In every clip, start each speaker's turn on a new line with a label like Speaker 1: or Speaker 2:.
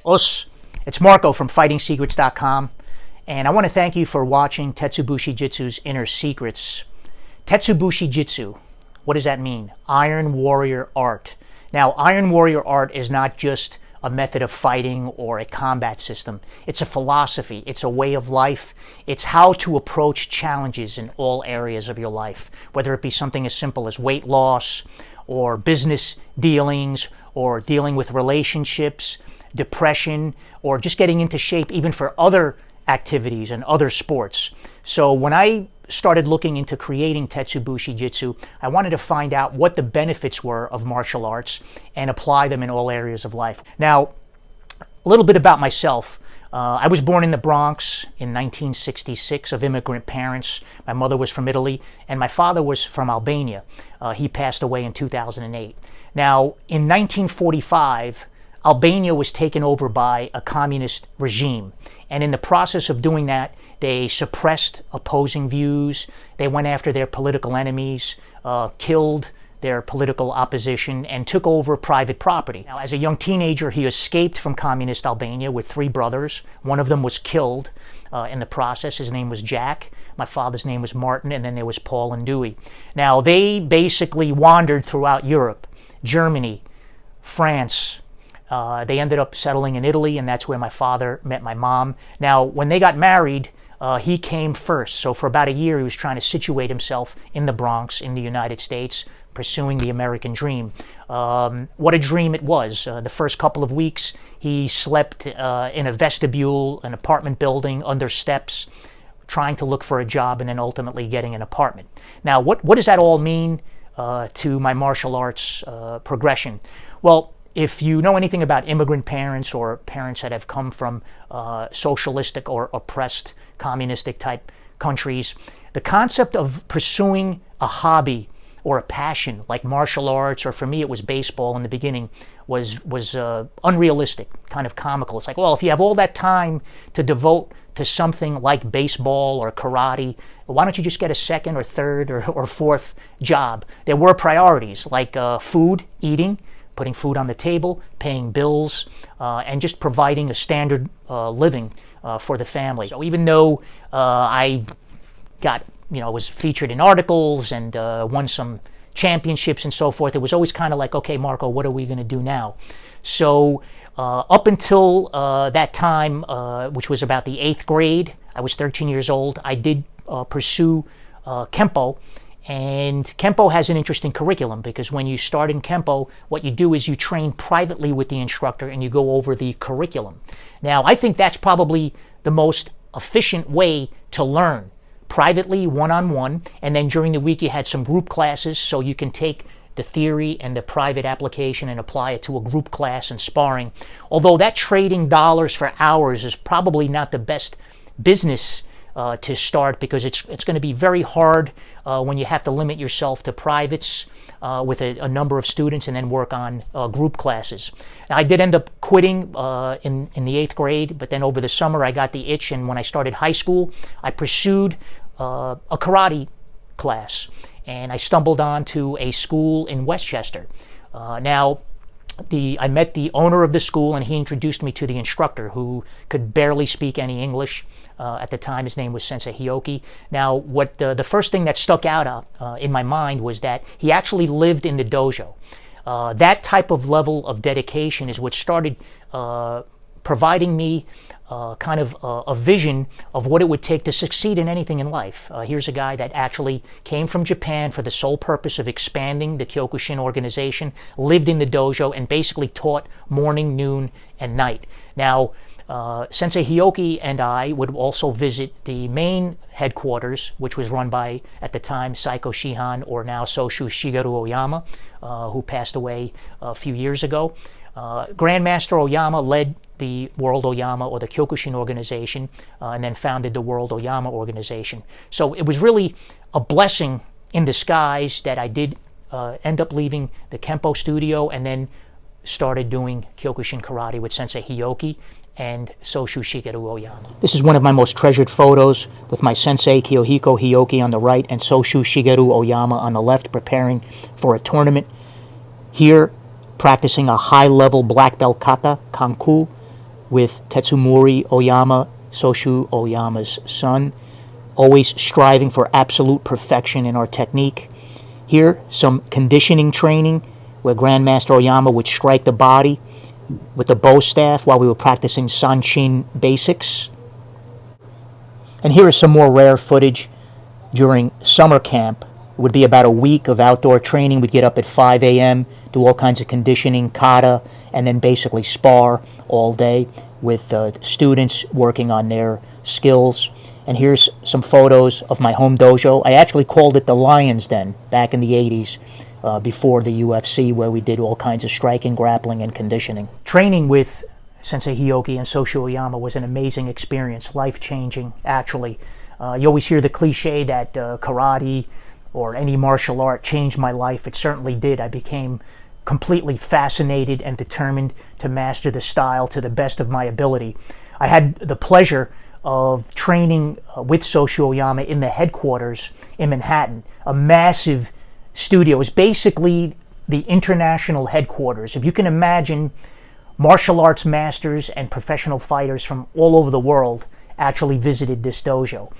Speaker 1: Us, it's Marco from FightingSecrets.com, and I want to thank you for watching Tetsubushi Jitsu's Inner Secrets. Tetsubushi Jitsu, what does that mean? Iron Warrior Art. Now, Iron Warrior Art is not just a method of fighting or a combat system. It's a philosophy. It's a way of life. It's how to approach challenges in all areas of your life, whether it be something as simple as weight loss or business dealings or dealing with relationships, depression, or just getting into shape even for other activities and other sports. So when I started looking into creating Tetsubushi Jitsu, I wanted to find out what the benefits were of martial arts and apply them in all areas of life. Now, a little bit about myself. I was born in the Bronx in 1966 of immigrant parents. My mother was from Italy and my father was from Albania. He passed away in 2008. Now, in 1945, Albania was taken over by a communist regime. And in the process of doing that, they suppressed opposing views. They went after their political enemies, killed their political opposition, and took over private property. Now, as a young teenager, he escaped from communist Albania with 3 brothers. One of them was killed in the process. His name was Jack. My father's name was Martin, and then there was Paul and Dewey. Now, they basically wandered throughout Europe, Germany, France. They ended up settling in Italy, and that's where my father met my mom. Now, when they got married, he came first. So for about a year, he was trying to situate himself in the Bronx, in the United States, pursuing the American dream. What a dream it was. The first couple of weeks, he slept in a vestibule, an apartment building, under steps, trying to look for a job, and then ultimately getting an apartment. Now, what does that all mean to my martial arts progression? Well, if you know anything about immigrant parents or parents that have come from socialistic or oppressed communistic type countries, the concept of pursuing a hobby or a passion like martial arts, or for me it was baseball in the beginning, was unrealistic, kind of comical. It's like, well, if you have all that time to devote to something like baseball or karate, why don't you just get a second or third or fourth job? There were priorities like food, eating, putting food on the table, paying bills, and just providing a standard living for the family. So even though I was featured in articles and won some championships and so forth, it was always kind of like, okay, Marco, what are we going to do now? So up until that time, which was about the 8th grade, I was 13 years old, I did pursue Kempo. And Kempo has an interesting curriculum because when you start in Kempo, what you do is you train privately with the instructor and you go over the curriculum. Now, I think that's probably the most efficient way to learn. Privately, one-on-one, and then during the week you had some group classes so you can take the theory and the private application and apply it to a group class and sparring. Although that trading dollars for hours is probably not the best business to start, because it's going to be very hard when you have to limit yourself to privates with a number of students and then work on group classes. Now, I did end up quitting in the 8th grade, but then over the summer I got the itch, and when I started high school, I pursued a karate class, and I stumbled onto a school in Westchester. Now, I met the owner of the school, and he introduced me to the instructor, who could barely speak any English. At the time, his name was Sensei Hioki. Now, what the first thing that stuck out in my mind was that he actually lived in the dojo. That type of level of dedication is what started providing me kind of a vision of what it would take to succeed in anything in life. Here's a guy that actually came from Japan for the sole purpose of expanding the Kyokushin organization, lived in the dojo, and basically taught morning, noon, and night. Now, Sensei Hioki and I would also visit the main headquarters, which was run by, at the time, Saiko Shihan, or now Soshu Shigeru Oyama, who passed away a few years ago. Grandmaster Oyama led the World Oyama, or the Kyokushin organization, and then founded the World Oyama organization. So it was really a blessing in disguise that I did end up leaving the Kempo studio and then started doing Kyokushin karate with Sensei Hioki and Soshu Shigeru Oyama. This is one of my most treasured photos, with my sensei Kiyohiko Hioki on the right and Soshu Shigeru Oyama on the left, preparing for a tournament. Here, practicing a high-level black belt kata, kanku, with Tetsumori Oyama, Soshu Oyama's son, always striving for absolute perfection in our technique. Here, some conditioning training where Grandmaster Oyama would strike the body with the bow staff while we were practicing Sanshin basics. And here is some more rare footage during summer camp. It would be about a week of outdoor training. We'd get up at 5 a.m., do all kinds of conditioning, kata, and then basically spar all day with students working on their skills. And here's some photos of my home dojo. I actually called it the Lion's Den back in the 80s, before the UFC, where we did all kinds of striking, grappling, and conditioning. Training with Sensei Hioki and Soshu Oyama was an amazing experience, life-changing, actually. You always hear the cliche that karate or any martial art changed my life. It certainly did. I became completely fascinated and determined to master the style to the best of my ability. I had the pleasure of training with Soshu Oyama in the headquarters in Manhattan, a massive studio. It was basically the international headquarters. If you can imagine, martial arts masters and professional fighters from all over the world actually visited this dojo.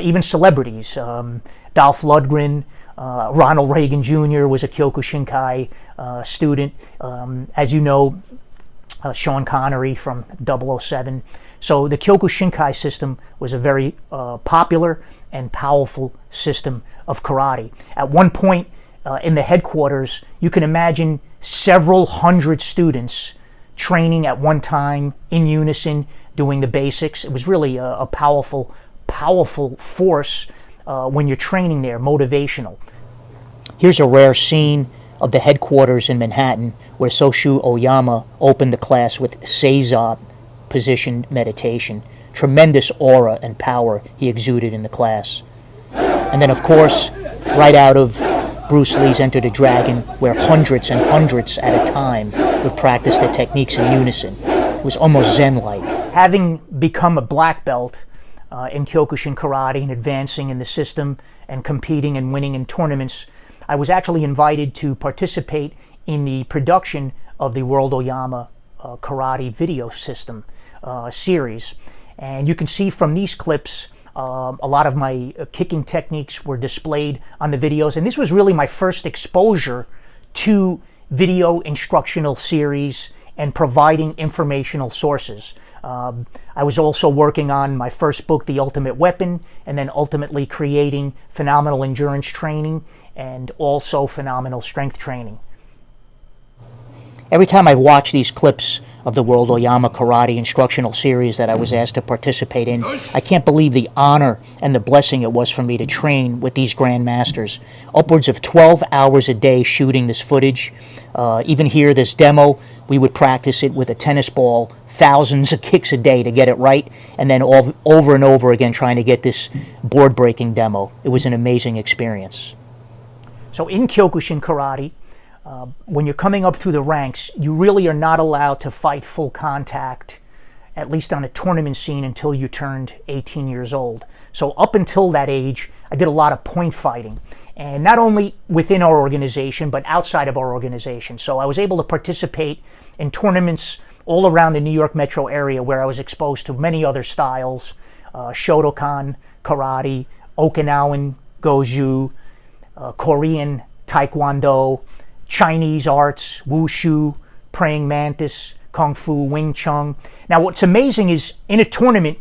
Speaker 1: Even celebrities, Dolph Lundgren, Ronald Reagan Jr. was a Kyokushinkai student. As you know, Sean Connery from 007. So the Kyokushinkai system was a very popular and powerful system of karate. At one point in the headquarters, you can imagine several hundred students training at one time in unison, doing the basics. It was really a powerful force when you're training there, motivational. Here's a rare scene of the headquarters in Manhattan where Soshu Oyama opened the class with Seiza position meditation. Tremendous aura and power he exuded in the class. And then, of course, right out of Bruce Lee's Enter the Dragon, where hundreds and hundreds at a time would practice the techniques in unison. It was almost Zen-like. Having become a black belt in Kyokushin karate and advancing in the system and competing and winning in tournaments, I was actually invited to participate in the production of the World Oyama Karate video system series. And you can see from these clips, a lot of my kicking techniques were displayed on the videos. And this was really my first exposure to video instructional series and providing informational sources. I was also working on my first book, The Ultimate Weapon, and then ultimately creating phenomenal endurance training and also phenomenal strength training. Every time I watch these clips of the World Oyama Karate instructional series that I was asked to participate in, I can't believe the honor and the blessing it was for me to train with these grandmasters. Upwards of 12 hours a day shooting this footage. Even here, this demo, we would practice it with a tennis ball, thousands of kicks a day to get it right, and then over and over again trying to get this board-breaking demo. It was an amazing experience. So in Kyokushin karate, when you're coming up through the ranks, you really are not allowed to fight full contact, at least on a tournament scene, until you turned 18 years old. So up until that age, I did a lot of point fighting, and not only within our organization, but outside of our organization. So I was able to participate in tournaments all around the New York metro area where I was exposed to many other styles, Shotokan karate, Okinawan Goju, Korean Taekwondo, Chinese arts, Wushu, Praying Mantis, Kung Fu, Wing Chun. Now what's amazing is in a tournament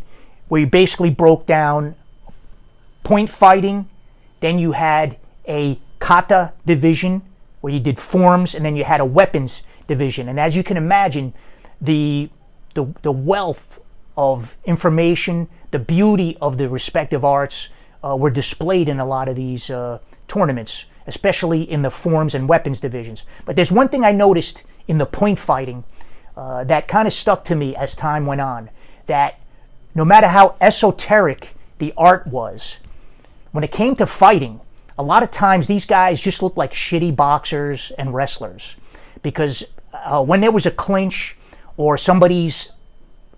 Speaker 1: where you basically broke down point fighting, then you had a kata division where you did forms, and then you had a weapons division. And as you can imagine, the wealth of information, the beauty of the respective arts were displayed in a lot of these tournaments, especially in the forms and weapons divisions. But there's one thing I noticed in the point fighting that kind of stuck to me as time went on, that no matter how esoteric the art was, when it came to fighting, a lot of times these guys just looked like shitty boxers and wrestlers, because when there was a clinch or somebody's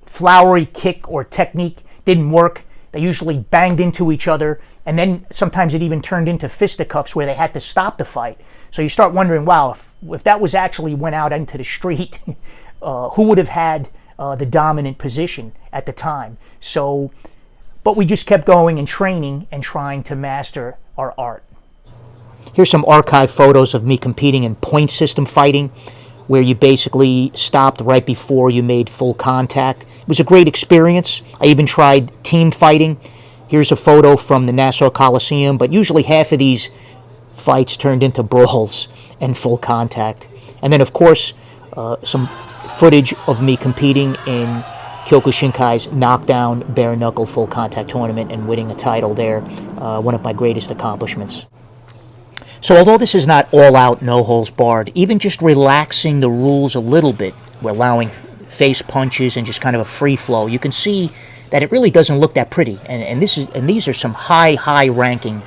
Speaker 1: flowery kick or technique didn't work, they usually banged into each other, and then sometimes it even turned into fisticuffs where they had to stop the fight. So you start wondering, wow, if that was actually went out into the street, who would have had the dominant position at the time. So, but we just kept going and training and trying to master our art. Here's some archive photos of me competing in point system fighting, where you basically stopped right before you made full contact. It was a great experience. I even tried team fighting. Here's a photo from the Nassau Coliseum, but usually half of these fights turned into brawls and full contact. And then, of course, some footage of me competing in Kyokushinkai's knockdown bare-knuckle full-contact tournament and winning a title there, one of my greatest accomplishments. So although this is not all-out, no-holds-barred, even just relaxing the rules a little bit, we're allowing face punches and just kind of a free flow, you can see that it really doesn't look that pretty. And these are some high-ranking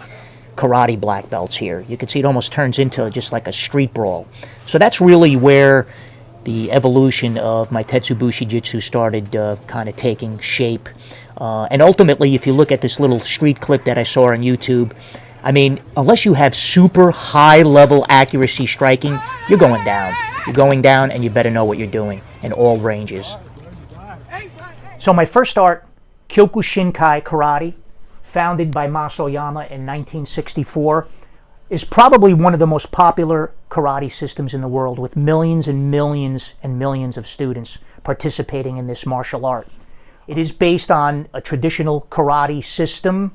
Speaker 1: karate black belts here. You can see it almost turns into just like a street brawl. So that's really where the evolution of my Tetsubushi Jitsu started kind of taking shape. And ultimately, if you look at this little street clip that I saw on YouTube, I mean, unless you have super high-level accuracy striking, you're going down. You're going down, and you better know what you're doing in all ranges. So my first art, Kyokushinkai Karate, founded by Mas Oyama in 1964, is probably one of the most popular karate systems in the world, with millions and millions and millions of students participating in this martial art. It is based on a traditional karate system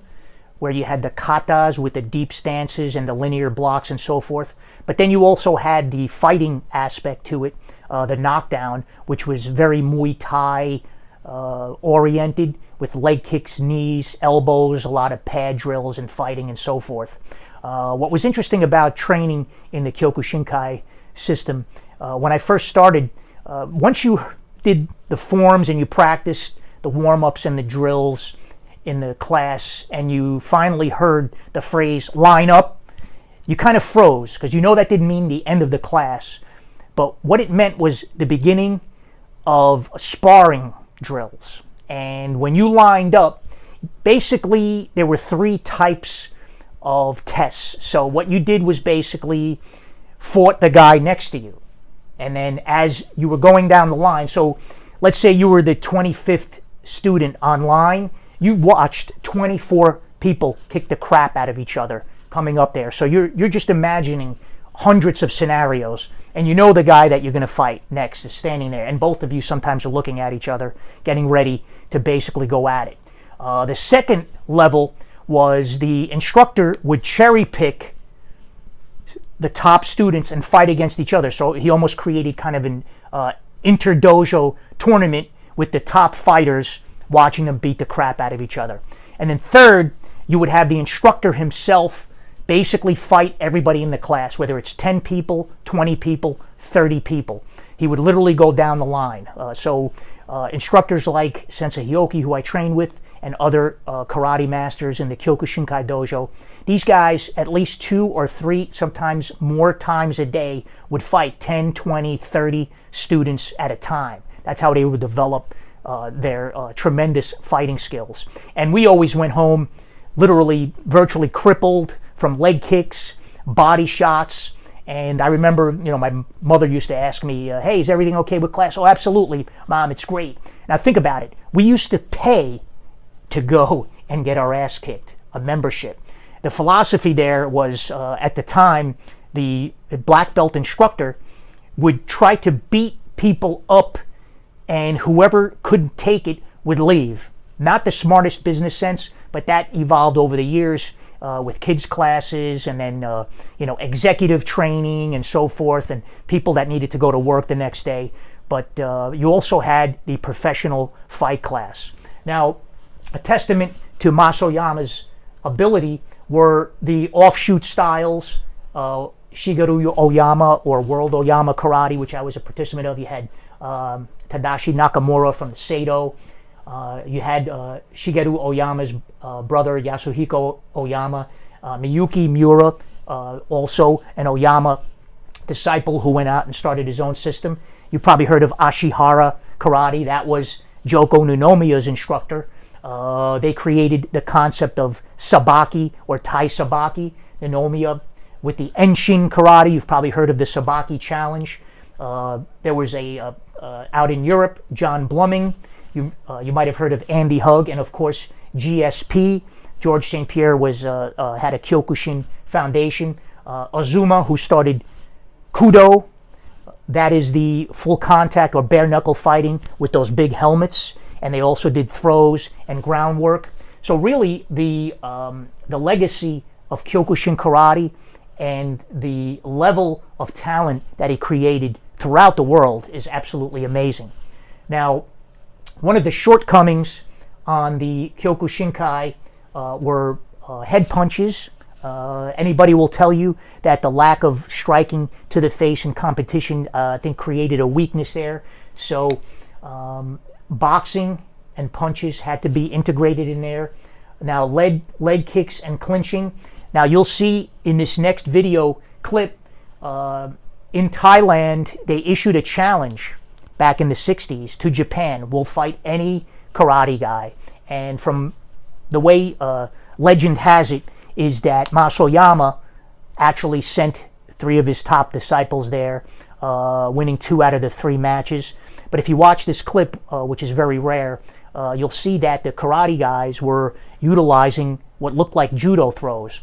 Speaker 1: where you had the katas with the deep stances and the linear blocks and so forth. But then you also had the fighting aspect to it, the knockdown, which was very Muay Thai oriented, with leg kicks, knees, elbows, a lot of pad drills and fighting and so forth. What was interesting about training in the Kyokushinkai system, when I first started, once you did the forms and you practiced the warm-ups and the drills in the class, and you finally heard the phrase line up, you kind of froze, because you know that didn't mean the end of the class, but what it meant was the beginning of sparring drills. And when you lined up, basically there were 3 types of tests. So what you did was basically fought the guy next to you, and then as you were going down the line, so let's say you were the 25th student online, you watched 24 people kick the crap out of each other coming up there. So you're just imagining hundreds of scenarios, and you know the guy that you're going to fight next is standing there, and both of you sometimes are looking at each other, getting ready to basically go at it. The second level was the instructor would cherry pick the top students and fight against each other. So he almost created kind of an inter-dojo tournament with the top fighters, watching them beat the crap out of each other. And then third, you would have the instructor himself basically fight everybody in the class, whether it's 10 people, 20 people, 30 people. He would literally go down the line. Instructors like Sensei Hyoki, who I trained with, and other karate masters in the Kyokushinkai dojo, these guys, at least 2 or 3, sometimes more times a day, would fight 10, 20, 30 students at a time. That's how they would develop their tremendous fighting skills. And we always went home literally virtually crippled from leg kicks, body shots. And I remember, my mother used to ask me, hey, is everything okay with class? Oh, absolutely, Mom, it's great. Now think about it. We used to pay to go and get our ass kicked, a membership. The philosophy there was, at the time, the black belt instructor would try to beat people up, and whoever couldn't take it would leave. Not the smartest business sense, but that evolved over the years with kids classes, and then executive training and so forth, and people that needed to go to work the next day. But you also had the professional fight class. Now, a testament to Mas Oyama's adapt were the offshoot styles, Shigeru Oyama or World Oyama Karate, which I was a participant of. You had Tadashi Nakamura from Seido. You had Shigeru Oyama's brother, Yasuhiko Oyama. Miyuki Miura, also an Oyama disciple who went out and started his own system. You probably heard of Ashihara Karate. That was Joko Nunomiya's instructor. They created the concept of sabaki or Tai Sabaki. Nunomiya with the Enshin Karate. You've probably heard of the Sabaki Challenge. There was a out in Europe, John Bluming. You might have heard of Andy Hug, and of course GSP. George St. Pierre had a Kyokushin foundation. Azuma, who started Judo, that is the full contact or bare knuckle fighting with those big helmets, and they also did throws and groundwork. So really, the legacy of Kyokushin karate and the level of talent that he created throughout the world is absolutely amazing. Now, one of the shortcomings on the Kyokushinkai were head punches. Anybody will tell you that the lack of striking to the face in competition, I think, created a weakness there. So boxing and punches had to be integrated in there. Now leg kicks and clinching. Now you'll see in this next video clip, in Thailand, they issued a challenge back in the 60s to Japan. We'll fight any karate guy. And from the way legend has it, is that Masoyama actually sent 3 of his top disciples there, winning 2 out of the 3 matches. But if you watch this clip, which is very rare, you'll see that the karate guys were utilizing what looked like judo throws.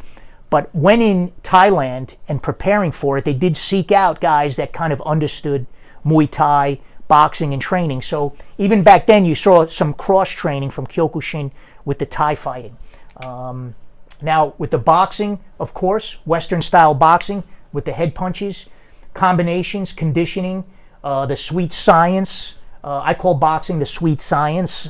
Speaker 1: But when in Thailand and preparing for it, they did seek out guys that kind of understood Muay Thai, boxing, and training. So even back then, you saw some cross-training from Kyokushin with the Thai fighting. Now, with the boxing, of course, Western-style boxing with the head punches, combinations, conditioning, the sweet science. I call boxing the sweet science,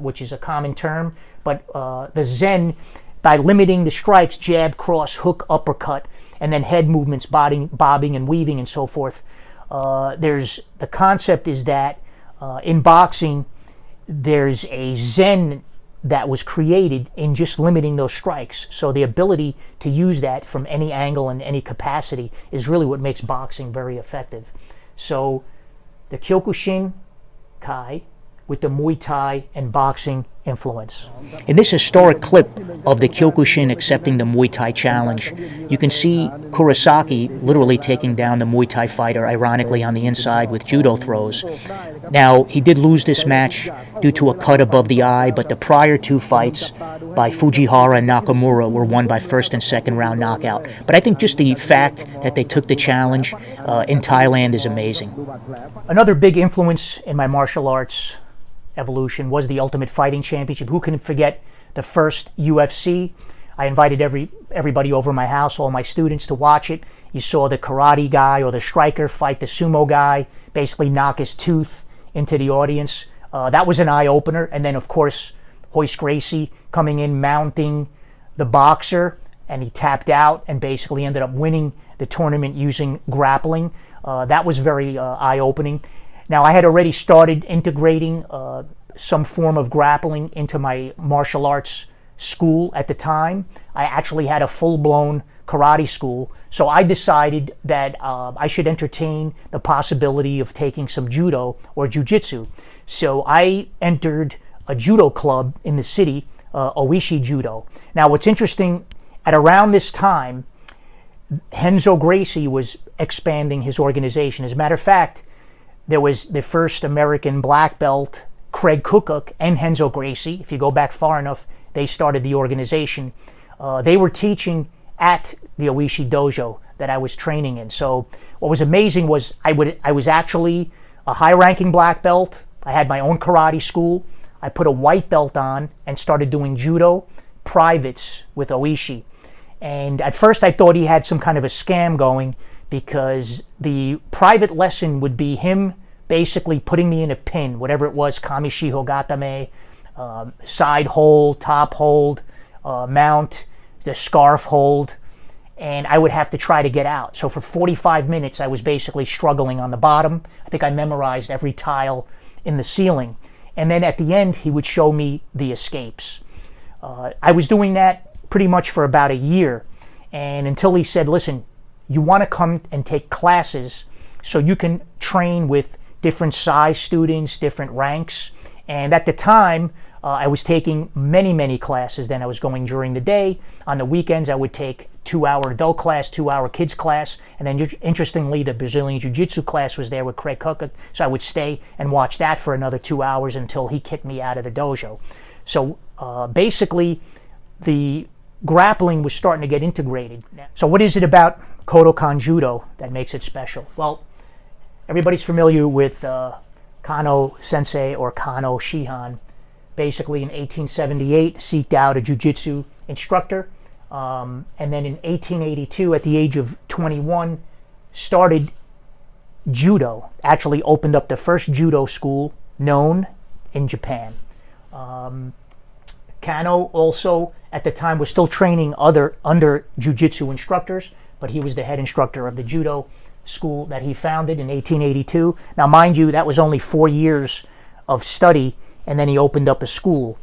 Speaker 1: which is a common term. But the Zen, by limiting the strikes, jab, cross, hook, uppercut, and then head movements, bobbing and weaving and so forth. The concept is that in boxing, there's a Zen that was created in just limiting those strikes. So the ability to use that from any angle and any capacity is really what makes boxing very effective. So the Kyokushin Kai with the Muay Thai and boxing influence. In this historic clip of the Kyokushin accepting the Muay Thai challenge, you can see Kurosaki literally taking down the Muay Thai fighter, ironically on the inside with judo throws. Now, he did lose this match due to a cut above the eye, but the prior 2 fights by Fujihara and Nakamura were won by first and second round knockout. But I think just the fact that they took the challenge in Thailand is amazing. Another big influence in my martial arts evolution was the Ultimate Fighting Championship. Who can forget the first UFC? I invited everybody over my house, all my students, to watch it. You saw the karate guy or the striker fight the sumo guy, basically knock his tooth into the audience. That was an eye-opener. And then, of course, Royce Gracie coming in, mounting the boxer, and he tapped out and basically ended up winning the tournament using grappling. That was very eye-opening. Now, I had already started integrating some form of grappling into my martial arts school at the time. I actually had a full-blown karate school, so I decided that I should entertain the possibility of taking some judo or jiu-jitsu. So I entered a judo club in the city, Oishi Judo. Now, what's interesting, at around this time, Henzo Gracie was expanding his organization. As a matter of fact, there was the first American black belt, Craig Cookuk, and Henzo Gracie. If you go back far enough, they started the organization. They were teaching at the Oishi Dojo that I was training in. So what was amazing was I was actually a high-ranking black belt. I had my own karate school. I put a white belt on and started doing judo privates with Oishi. And at first I thought he had some kind of a scam going, because the private lesson would be him basically putting me in a pin, whatever it was, Kamishiho Gatame, side hold, top hold, mount, the scarf hold, and I would have to try to get out. So for 45 minutes, I was basically struggling on the bottom. I think I memorized every tile in the ceiling. And then at the end, he would show me the escapes. I was doing that pretty much for about a year, and until he said, listen, you want to come and take classes so you can train with different size students, different ranks. And at the time, I was taking many classes then. I was going during the day. On the weekends, I would take 2-hour adult class, 2-hour kids class, and then interestingly, the Brazilian Jiu-Jitsu class was there with Craig Cook, so I would stay and watch that for another 2 hours until he kicked me out of the dojo. So basically, the grappling was starting to get integrated. So what is it about Kodokan Judo that makes it special? Well, everybody's familiar with Kano Sensei or Kano Shihan. Basically, in 1878, seeked out a jiu-jitsu instructor, and then in 1882, at the age of 21, started Judo. Actually opened up the first Judo school known in Japan. Kano also, at the time, was still training under jiu-jitsu instructors, but he was the head instructor of the Judo school that he founded in 1882. Now, mind you, that was only 4 years of study, and then he opened up a school.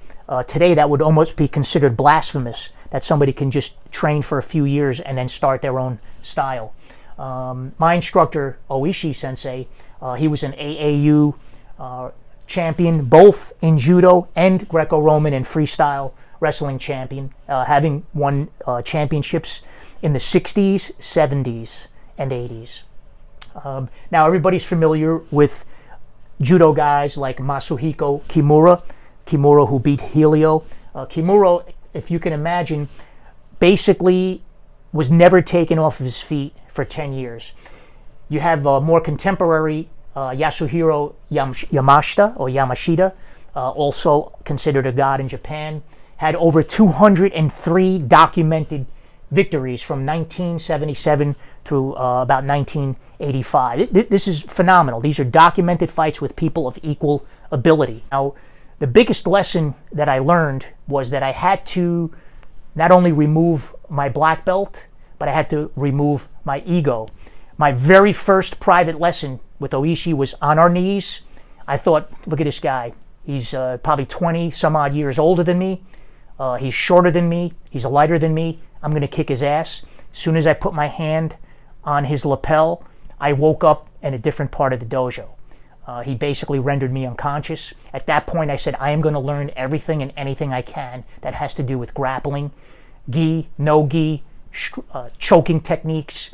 Speaker 1: Today, that would almost be considered blasphemous, that somebody can just train for a few years and then start their own style. My instructor, Oishi Sensei, he was an AAU champion, both in Judo and Greco-Roman and freestyle wrestling champion, having won championships in the 60s, 70s, and 80s. Now, everybody's familiar with Judo guys like Masahiko Kimura, who beat Helio. Kimura, if you can imagine, basically was never taken off of his feet for 10 years. You have more contemporary Yasuhiro Yamashita, also considered a god in Japan, had over 203 documented victories from 1977 through about 1985. This is phenomenal. These are documented fights with people of equal ability. Now, the biggest lesson that I learned was that I had to not only remove my black belt, but I had to remove my ego. My very first private lesson with Oishi was on our knees. I thought, look at this guy. He's probably 20 some odd years older than me. He's shorter than me. He's lighter than me. I'm going to kick his ass. As soon as I put my hand on his lapel, I woke up in a different part of the dojo. He basically rendered me unconscious. At that point, I said, I am going to learn everything and anything I can that has to do with grappling, gi, no gi, choking techniques,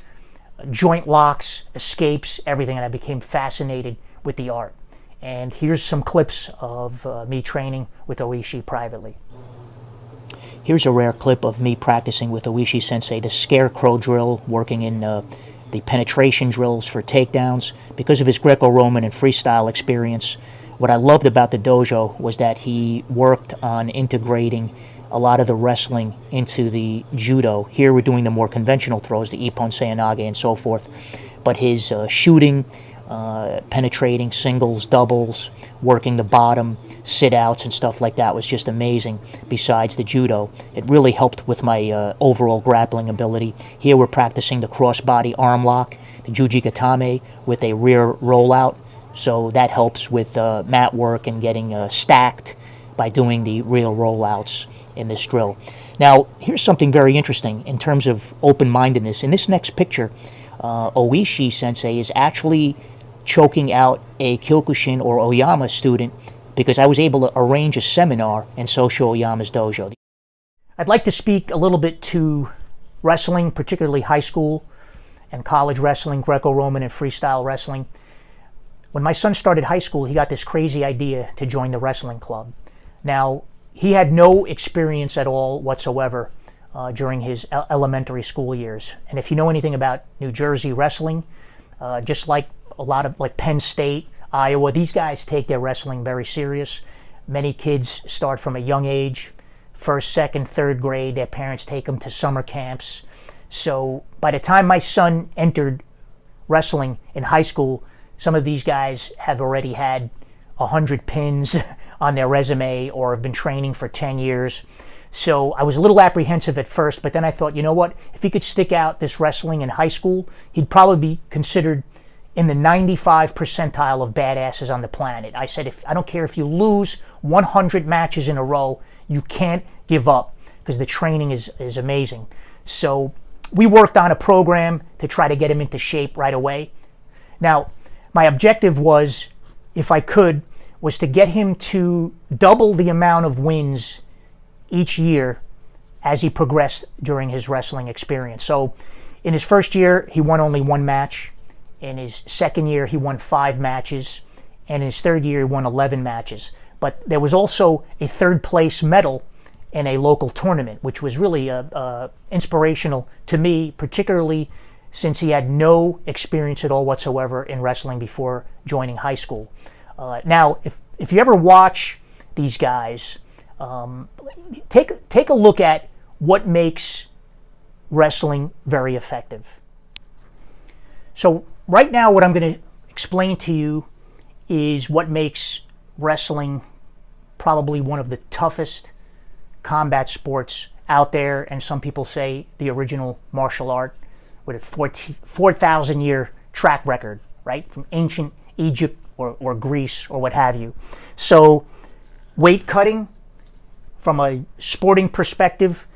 Speaker 1: joint locks, escapes, everything, and I became fascinated with the art. And here's some clips of me training with Oishi privately. Here's a rare clip of me practicing with Oishi Sensei, the scarecrow drill, working in the penetration drills for takedowns. Because of his Greco-Roman and freestyle experience, what I loved about the dojo was that he worked on integrating a lot of the wrestling into the Judo. Here we're doing the more conventional throws, the Ippon Seoinage and so forth. But his shooting, penetrating, singles, doubles, working the bottom, sit-outs and stuff like that was just amazing. Besides the Judo, it really helped with my overall grappling ability. Here we're practicing the cross-body arm lock, the Juji Gatame with a rear rollout. So that helps with mat work and getting stacked by doing the rear rollouts in this drill. Now, here's something very interesting in terms of open-mindedness. In this next picture, Oishi Sensei is actually choking out a Kyokushin or Oyama student because I was able to arrange a seminar in Soshu Oyama's dojo. I'd like to speak a little bit to wrestling, particularly high school and college wrestling, Greco-Roman and freestyle wrestling. When my son started high school, he got this crazy idea to join the wrestling club. Now, he had no experience at all whatsoever during his elementary school years. And if you know anything about New Jersey wrestling, just like a lot of like Penn State, Iowa, these guys take their wrestling very serious. Many kids start from a young age, first, second, third grade. Their parents take them to summer camps. So by the time my son entered wrestling in high school, some of these guys have already had 100 pins on their resume or have been training for 10 years. So I was a little apprehensive at first, but then I thought, you know what? If he could stick out this wrestling in high school, he'd probably be considered in the 95 percentile of badasses on the planet. I said, I don't care if you lose 100 matches in a row, you can't give up because the training is amazing. So we worked on a program to try to get him into shape right away. Now, my objective was, if I could, was to get him to double the amount of wins each year as he progressed during his wrestling experience. So in his first year, he won only 1 match. In his second year, he won 5 matches. And in his third year, he won 11 matches. But there was also a third place medal in a local tournament, which was really inspirational to me, particularly since he had no experience at all whatsoever in wrestling before joining high school. Now, if you ever watch these guys, take a look at what makes wrestling very effective. So right now, what I'm going to explain to you is what makes wrestling probably one of the toughest combat sports out there, and some people say the original martial art with a 4,000-year track record, right, from ancient Egypt or Greece or what have you. So weight cutting, from a sporting perspective,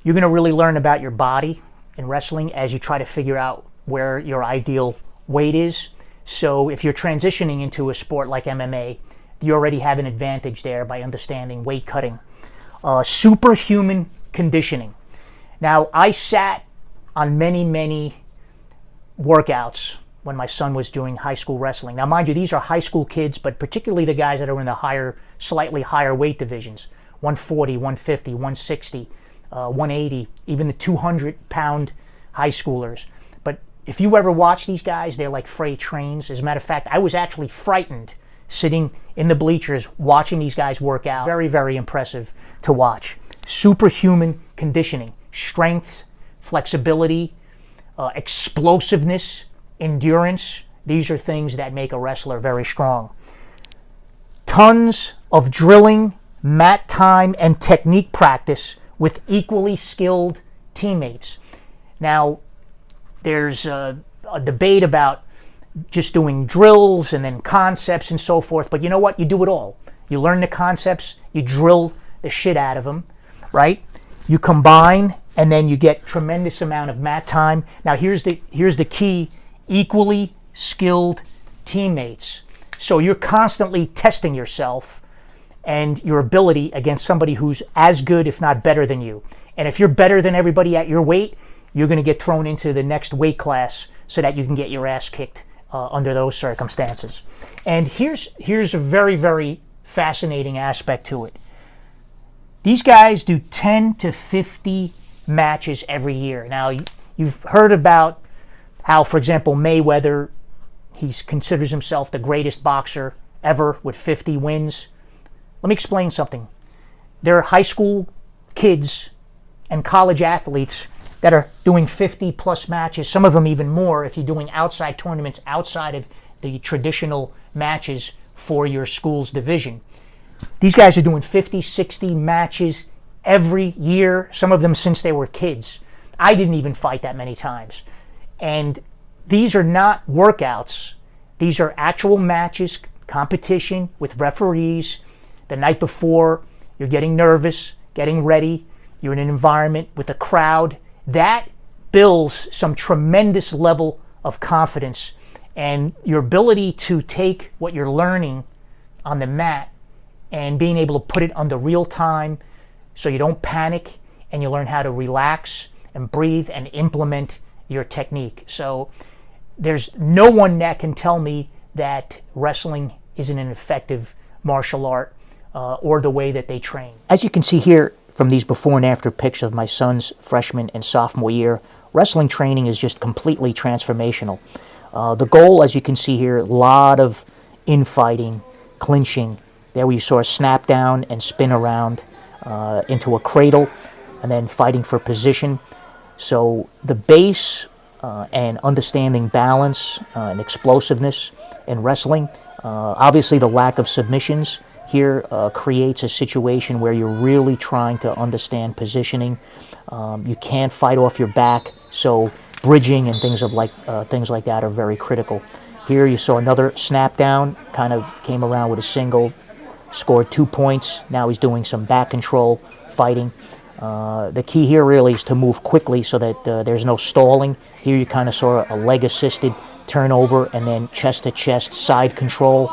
Speaker 1: you're going to really learn about your body in wrestling as you try to figure out where your ideal weight is. So if you're transitioning into a sport like MMA, you already have an advantage there by understanding weight cutting. Superhuman conditioning. Now, I sat on many workouts when my son was doing high school wrestling. Now, mind you, these are high school kids, but particularly the guys that are in the slightly higher weight divisions, 140, 150, 160, 180, even the 200-pound high schoolers. But if you ever watch these guys, they're like freight trains. As a matter of fact, I was actually frightened sitting in the bleachers watching these guys work out. Very impressive to watch. Superhuman conditioning, strength, flexibility, explosiveness, endurance. These are things that make a wrestler very strong. Tons of drilling, mat time, and technique practice with equally skilled teammates. Now, there's a debate about just doing drills and then concepts and so forth, but you know what? You do it all. You learn the concepts, you drill the shit out of them, right? You combine, and then you get tremendous amount of mat time. Now, here's the key: equally skilled teammates. So you're constantly testing yourself and your ability against somebody who's as good, if not better than you. And if you're better than everybody at your weight, you're going to get thrown into the next weight class so that you can get your ass kicked under those circumstances. And here's a very fascinating aspect to it. These guys do 10 to 50 matches every year. Now, you've heard about how, for example, Mayweather, he considers himself the greatest boxer ever with 50 wins. Let me explain something. There are high school kids and college athletes that are doing 50-plus matches, some of them even more if you're doing outside tournaments outside of the traditional matches for your school's division. These guys are doing 50, 60 matches every year, some of them since they were kids. I didn't even fight that many times. And these are not workouts. These are actual matches, competition with referees. The night before, you're getting nervous, getting ready. You're in an environment with a crowd. That builds some tremendous level of confidence, and your ability to take what you're learning on the mat and being able to put it under real time so you don't panic and you learn how to relax and breathe and implement your technique. So there's no one that can tell me that wrestling isn't an effective martial art or the way that they train. As you can see here from these before and after pics of my son's freshman and sophomore year, wrestling training is just completely transformational. The goal, as you can see here, a lot of infighting, clinching. There we saw a snap down and spin around into a cradle, and then fighting for position. So the base and understanding balance and explosiveness in wrestling, obviously the lack of submissions here creates a situation where you're really trying to understand positioning. You can't fight off your back, so bridging and things like that are very critical. Here you saw another snap down, kind of came around with a single, scored 2 points. Now he's doing some back control fighting. The key here really is to move quickly so that there's no stalling. Here you kind of saw a leg-assisted turnover and then chest-to-chest side control.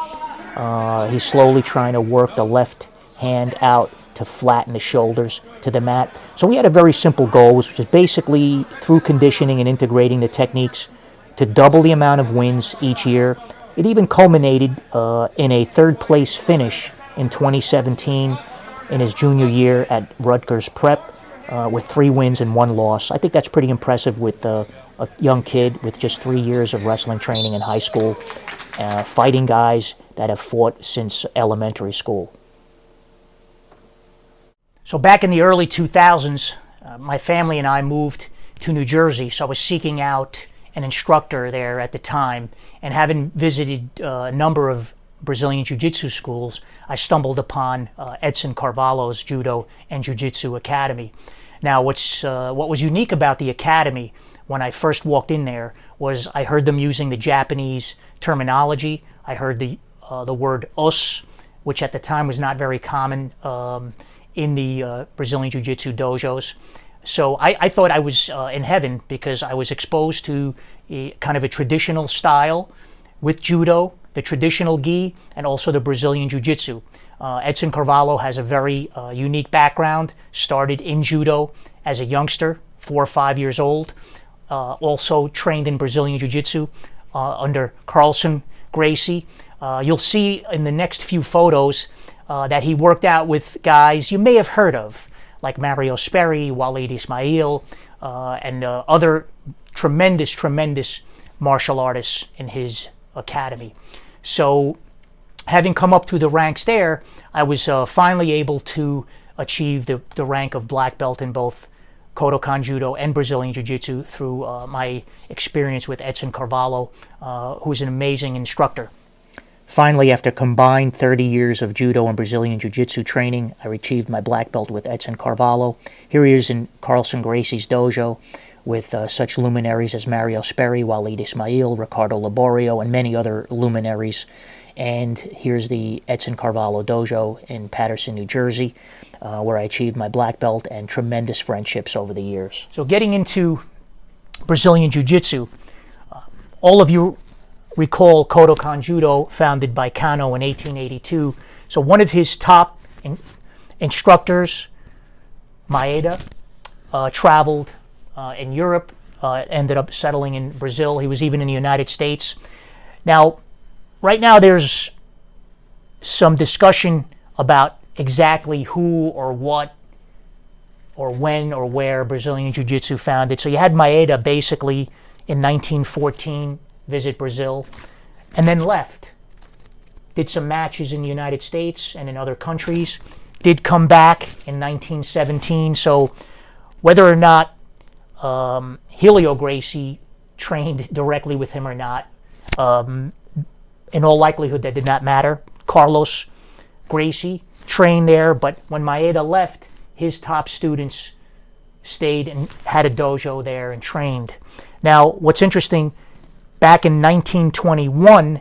Speaker 1: He's slowly trying to work the left hand out to flatten the shoulders to the mat. So we had a very simple goal, which is basically through conditioning and integrating the techniques to double the amount of wins each year. It even culminated in a third-place finish in 2017 in his junior year at Rutgers Prep with 3 wins and 1 loss. I think that's pretty impressive with a young kid with just 3 years of wrestling training in high school, fighting guys that have fought since elementary school. So back in the early 2000s, my family and I moved to New Jersey, so I was seeking out an instructor there at the time, and having visited a number of Brazilian Jiu-Jitsu schools, I stumbled upon Edson Carvalho's Judo and Jiu-Jitsu Academy. Now, what was unique about the academy when I first walked in there was I heard them using the Japanese terminology. I heard the word os, which at the time was not very common in the Brazilian Jiu-Jitsu dojos. So I thought I was in heaven because I was exposed to kind of a traditional style with Judo, the traditional gi, and also the Brazilian Jiu-Jitsu. Edson Carvalho has a very unique background, started in Judo as a youngster, 4 or 5 years old, also trained in Brazilian Jiu-Jitsu under Carlson Gracie. You'll see in the next few photos that he worked out with guys you may have heard of, like Mario Sperry, Walid Ismail, and other tremendous martial artists in his academy. So having come up through the ranks there, I was finally able to achieve the rank of black belt in both Kodokan Judo and Brazilian Jiu-Jitsu through my experience with Edson Carvalho, who's an amazing instructor. Finally, after combined 30 years of Judo and Brazilian Jiu-Jitsu training, I achieved my black belt with Edson Carvalho. Here he is in Carlson Gracie's dojo with such luminaries as Mario Sperry, Walid Ismail, Ricardo Laborio, and many other luminaries. And here's the Edson Carvalho dojo in Paterson, New Jersey, where I achieved my black belt and tremendous friendships over the years. So getting into Brazilian Jiu-Jitsu, all of you recall Kodokan Judo, founded by Kano in 1882. So one of his top instructors, Maeda, traveled in Europe, ended up settling in Brazil. He was even in the United States. Now, right now there's some discussion about exactly who or what or when or where Brazilian Jiu-Jitsu founded. So you had Maeda basically in 1914 visit Brazil, and then left. Did some matches in the United States and in other countries. Did come back in 1917. So whether or not Helio Gracie trained directly with him or not, in all likelihood that did not matter. Carlos Gracie trained there, but when Maeda left, his top students stayed and had a dojo there and trained. Now, what's interesting, back in 1921,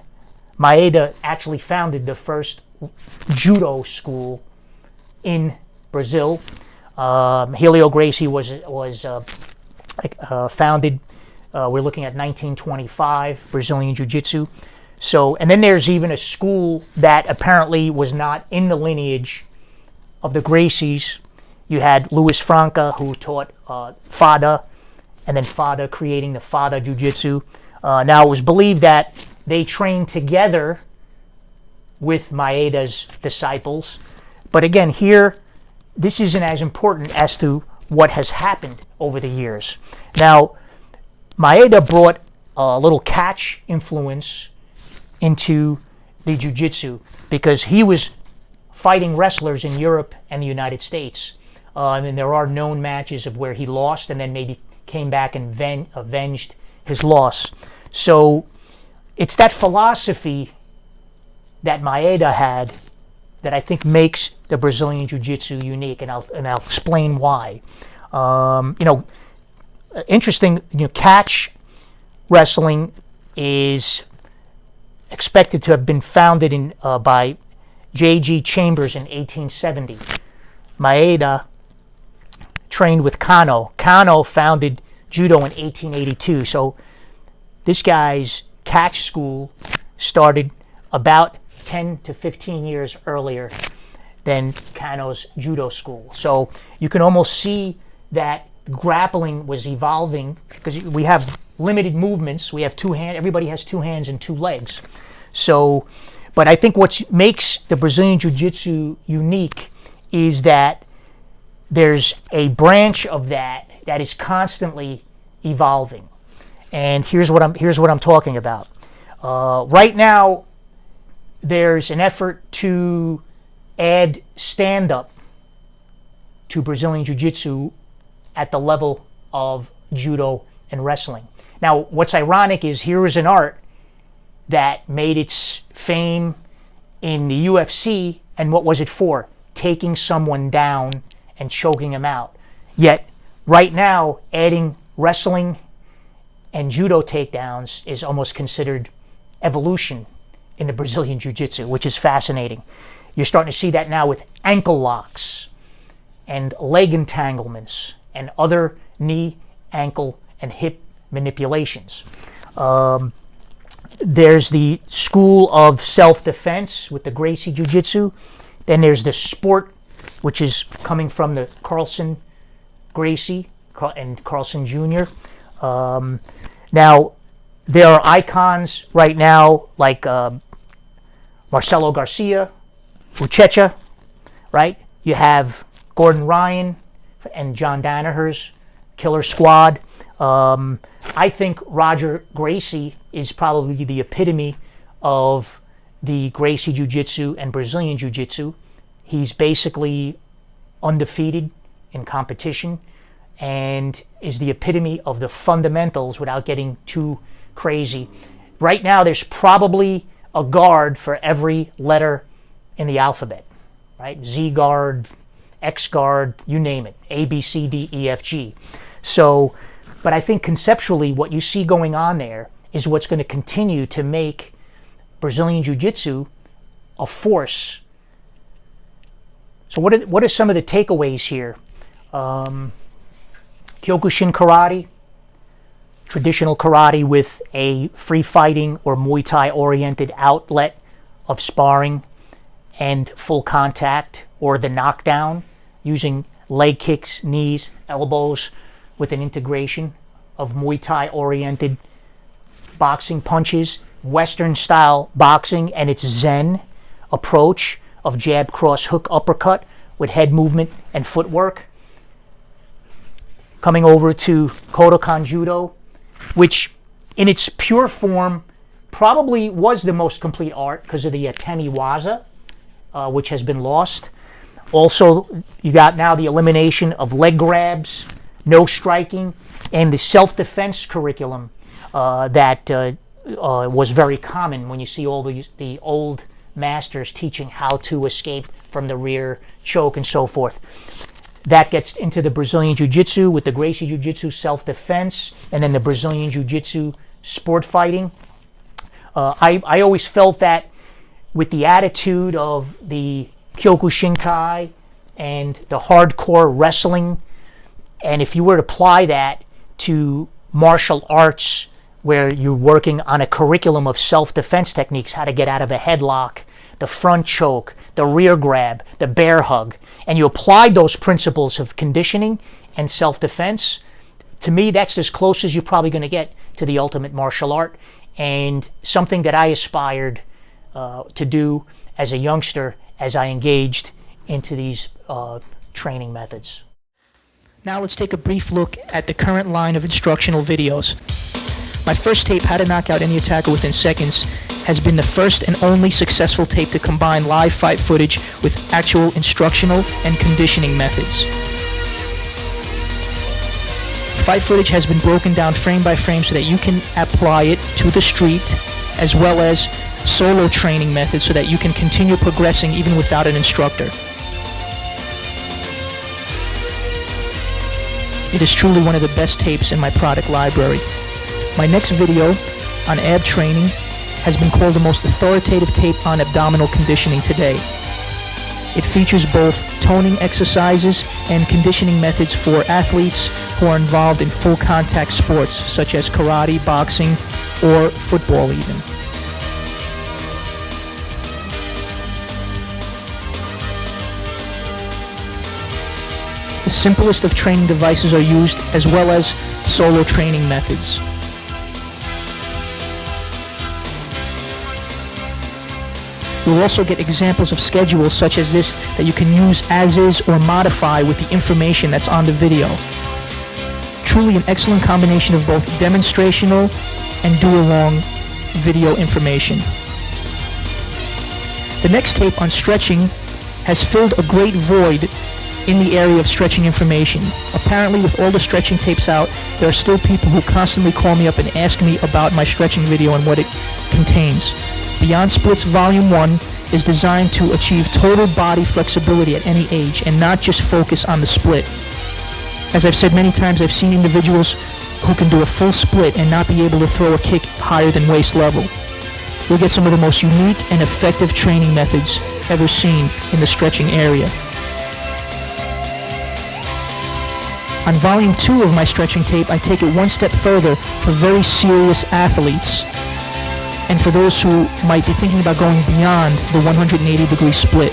Speaker 1: Maeda actually founded the first judo school in Brazil. Helio Gracie was founded, we're looking at 1925, Brazilian Jiu-Jitsu. So, and then there's even a school that apparently was not in the lineage of the Gracies. You had Luis Franca, who taught Fada, and then Fada creating the Fada Jiu-Jitsu. Now, it was believed that they trained together with Maeda's disciples. But again, here, this isn't as important as to what has happened over the years. Now, Maeda brought a little catch influence into the Jiu-Jitsu because he was fighting wrestlers in Europe and the United States. And there are known matches of where he lost and then maybe came back and avenged his loss. So it's that philosophy that Maeda had that I think makes the Brazilian Jiu-Jitsu unique, and I'll explain why. Interesting. Catch wrestling is expected to have been founded by J.G. Chambers in 1870. Maeda trained with Kano. Kano founded Judo in 1882. So this guy's catch school started about 10 to 15 years earlier than Kano's judo school. So you can almost see that grappling was evolving because we have limited movements. We have two hands. Everybody has two hands and two legs. So, but I think what makes the Brazilian Jiu-Jitsu unique is that there's a branch of that is constantly evolving. And here's what I'm talking about. Right now, there's an effort to add stand-up to Brazilian Jiu-Jitsu at the level of judo and wrestling. Now, what's ironic is here is an art that made its fame in the UFC, and what was it for? Taking someone down and choking him out. Yet, right now, adding wrestling and judo takedowns is almost considered evolution in the Brazilian Jiu-Jitsu, which is fascinating. You're starting to see that now with ankle locks and leg entanglements and other knee, ankle, and hip manipulations. There's the school of self-defense with the Gracie Jiu-Jitsu. Then there's the sport, which is coming from the Carlson Gracie and Carlson Jr. Now, there are icons right now like Marcelo Garcia, Uchecha, right? You have Gordon Ryan and John Danaher's Killer Squad. I think Roger Gracie is probably the epitome of the Gracie Jiu-Jitsu and Brazilian Jiu-Jitsu. He's basically undefeated in competition and is the epitome of the fundamentals without getting too crazy. Right now, there's probably a guard for every letter in the alphabet, right? Z guard, X guard, you name it, A, B, C, D, E, F, G. So, but I think conceptually what you see going on there is what's going to continue to make Brazilian Jiu-Jitsu a force. So what are some of the takeaways here? Kyokushin karate, traditional karate with a free fighting or Muay Thai oriented outlet of sparring and full contact, or the knockdown using leg kicks, knees, elbows with an integration of Muay Thai oriented boxing punches, Western style boxing and its Zen approach of jab, cross, hook, uppercut with head movement and footwork. Coming over to Kodokan Judo, which in its pure form probably was the most complete art because of the Atemi Waza, which has been lost. Also, you got now the elimination of leg grabs, no striking, and the self-defense curriculum that was very common when you see all the old masters teaching how to escape from the rear choke and so forth. That gets into the Brazilian Jiu-Jitsu with the Gracie Jiu-Jitsu self-defense, and then the Brazilian Jiu-Jitsu sport fighting. I always felt that with the attitude of the Kyokushinkai and the hardcore wrestling, and if you were to apply that to martial arts where you're working on a curriculum of self-defense techniques, how to get out of a headlock, the front choke, the rear grab, the bear hug, and you applied those principles of conditioning and self-defense, to me that's as close as you're probably going to get to the ultimate martial art, and something that I aspired to do as a youngster as I engaged into these training methods. Now let's take a brief look at the current line of instructional videos. My first tape, How to Knock Out Any Attacker Within Seconds, has been the first and only successful tape to combine live fight footage with actual instructional and conditioning methods. Fight footage has been broken down frame by frame so that you can apply it to the street, as well as solo training methods so that you can continue progressing even without an instructor. It is truly one of the best tapes in my product library. My next video on ab training has been called the most authoritative tape on abdominal conditioning today. It features both toning exercises and conditioning methods for athletes who are involved in full contact sports such as karate, boxing, or football even. The simplest of training devices are used, as well as solo training methods. You'll also get examples of schedules such as this that you can use as is or modify with the information that's on the video. Truly an excellent combination of both demonstrational and do-along video information. The next tape on stretching has filled a great void in the area of stretching information. Apparently, with all the stretching tapes out, there are still people who constantly call me up and ask me about my stretching video and what it contains. Beyond Splits Volume 1 is designed to achieve total body flexibility at any age and not just focus on the split. As I've said many times, I've seen individuals who can do a full split and not be able to throw a kick higher than waist level. You'll get some of the most unique and effective training methods ever seen in the stretching area. On Volume 2 of my stretching tape, I take it one step further for very serious athletes and for those who might be thinking about going beyond the 180-degree split.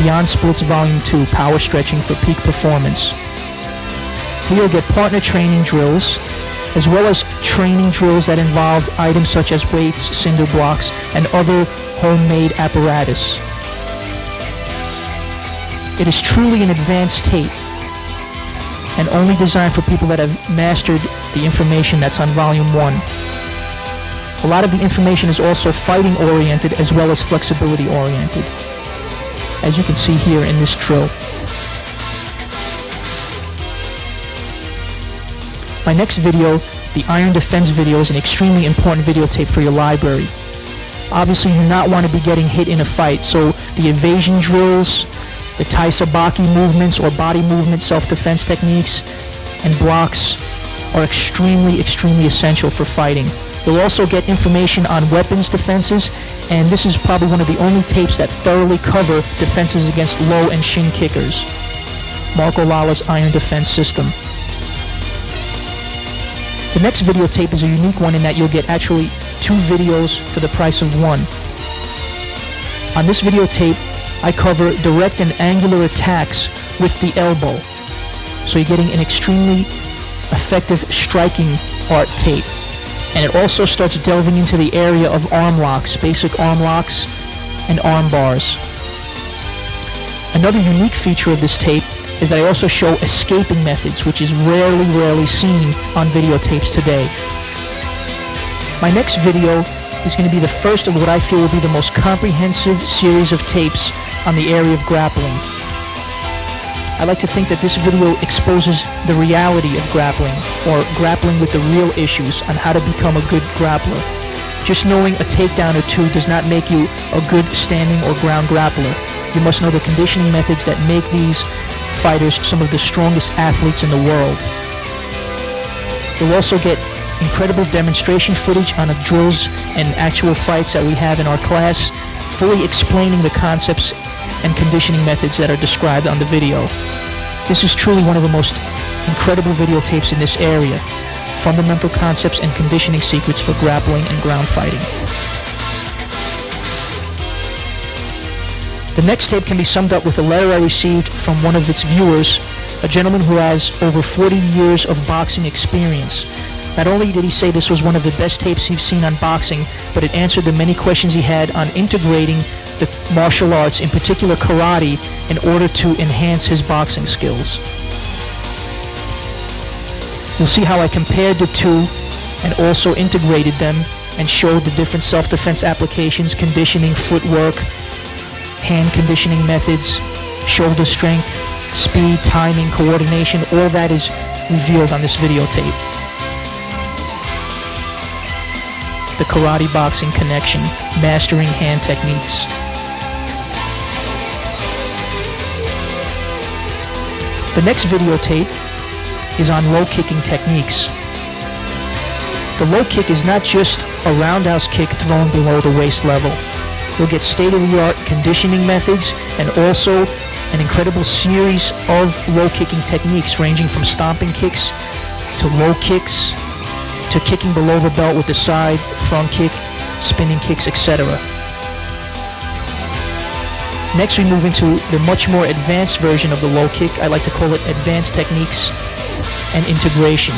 Speaker 1: Beyond Splits Volume 2, Power Stretching for Peak Performance. Here you'll get partner training drills, as well as training drills that involve items such as weights, cinder blocks, and other homemade apparatus. It is truly an advanced tape, and only designed for people that have mastered the information that's on Volume 1. A lot of the information is also fighting oriented as well as flexibility oriented, as you can see here in this drill. My next video, the Iron Defense video, is an extremely important videotape for your library. Obviously, you do not want to be getting hit in a fight, so the evasion drills, the Tai Sabaki movements or body movement self-defense techniques, and blocks are extremely essential for fighting. You'll also get information on weapons defenses, and this is probably one of the only tapes that thoroughly cover defenses against low and shin kickers. Marco Lala's Iron Defense System. The next videotape is a unique one in that you'll get actually 2 videos for the price of 1. On this videotape, I cover direct and angular attacks with the elbow. So you're getting an extremely effective striking art tape. And it also starts delving into the area of arm locks, basic arm locks, and arm bars. Another unique feature of this tape is that I also show escaping methods, which is rarely seen on videotapes today. My next video is going to be the first of what I feel will be the most comprehensive series of tapes on the area of grappling. I like to think that this video exposes the reality of grappling, or grappling with the real issues on how to become a good grappler. Just knowing a takedown or 2 does not make you a good standing or ground grappler. You must know the conditioning methods that make these fighters some of the strongest athletes in the world. You'll also get incredible demonstration footage on the drills and actual fights that we have in our class, fully explaining the concepts and conditioning methods that are described on the video. This is truly one of the most incredible videotapes in this area. Fundamental concepts and conditioning secrets for grappling and ground fighting. The next tape can be summed up with a letter I received from one of its viewers, a gentleman who has over 40 years of boxing experience. Not only did he say this was one of the best tapes he's seen on boxing, but it answered the many questions he had on integrating the martial arts, in particular karate, in order to enhance his boxing skills. You'll see how I compared the two and also integrated them and showed the different self-defense applications, conditioning, footwork, hand conditioning methods, shoulder strength, speed, timing, coordination. All that is revealed on this videotape. The karate boxing connection, mastering hand techniques. The next videotape is on low kicking techniques. The low kick is not just a roundhouse kick thrown below the waist level. You'll get state-of-the-art conditioning methods and also an incredible series of low kicking techniques ranging from stomping kicks to low kicks to kicking below the belt with the side, front kick, spinning kicks, etc. Next, we move into the much more advanced version of the low kick. I like to call it advanced techniques and integration.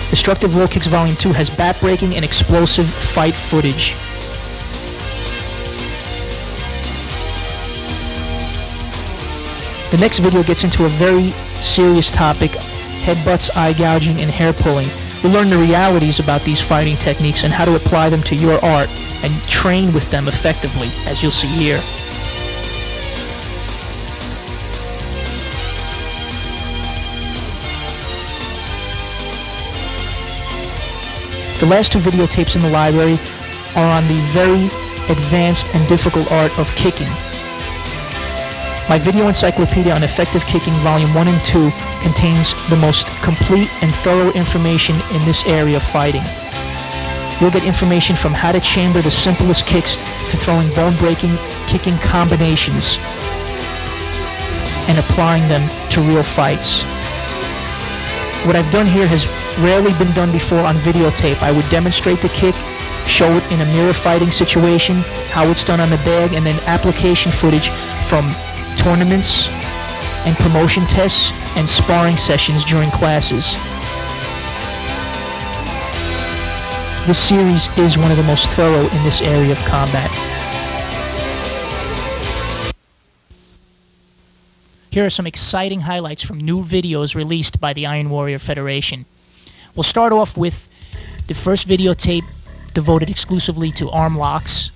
Speaker 1: Destructive Low Kicks Volume 2 has back-breaking and explosive fight footage. The next video gets into a very serious topic: headbutts, eye gouging, and hair pulling. You'll learn the realities about these fighting techniques and how to apply them to your art and train with them effectively, as you'll see here. The last two videotapes in the library are on the very advanced and difficult art of kicking. My video encyclopedia on effective kicking, Volume 1 and 2, contains the most complete and thorough information in this area of fighting. You'll get information from how to chamber the simplest kicks to throwing bone-breaking kicking combinations and applying them to real fights. What I've done here has rarely been done before on videotape. I would demonstrate the kick, show it in a mirror fighting situation, how it's done on the bag, and then application footage from tournaments and promotion tests and sparring sessions during classes. This series is one of the most thorough in this area of combat. Here are some exciting highlights from new videos released by the Iron Warrior Federation. We'll start off with the first videotape devoted exclusively to arm locks,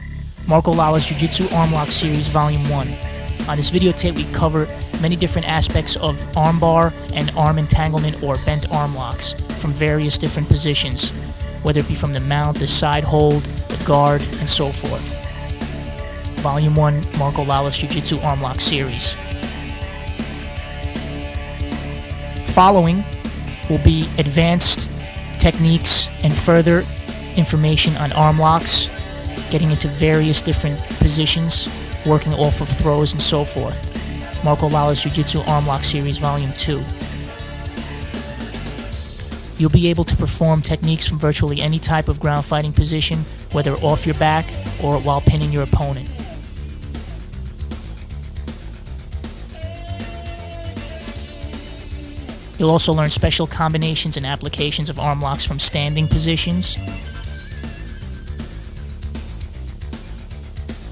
Speaker 1: Marco Lala's Jiu-Jitsu Arm Lock Series Volume 1. On this videotape, we cover many different aspects of armbar and arm entanglement or bent arm locks from various different positions, whether it be from the mount, the side hold, the guard, and so forth. Volume 1, Marco Lala's Jiu-Jitsu Arm Lock Series. Following will be advanced techniques and further information on arm locks, getting into various different positions, working off of throws and so forth. Marco Lala's Jiu-Jitsu Arm Lock Series Volume 2. You'll be able to perform techniques from virtually any type of ground fighting position, whether off your back or while pinning your opponent. You'll also learn special combinations and applications of arm locks from standing positions,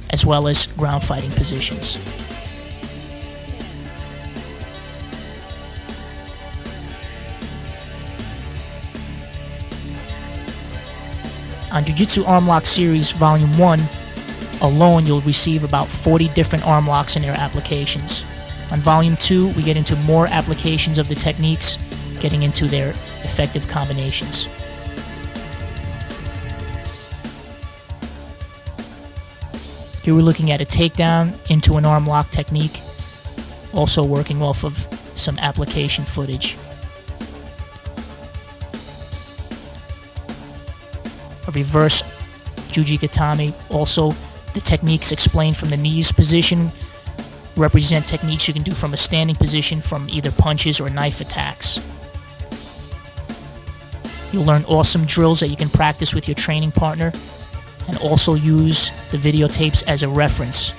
Speaker 1: as well as ground fighting positions. On Jiu-Jitsu Arm Lock Series Volume 1 alone, you'll receive about 40 different arm locks and their applications. On Volume 2, we get into more applications of the techniques, getting into their effective combinations. Here we're looking at a takedown into an arm lock technique, also working off of some application footage. A reverse Jujikatami, also the techniques explained from the knees position represent techniques you can do from a standing position from either punches or knife attacks. You'll learn awesome drills that you can practice with your training partner and also use the videotapes as a reference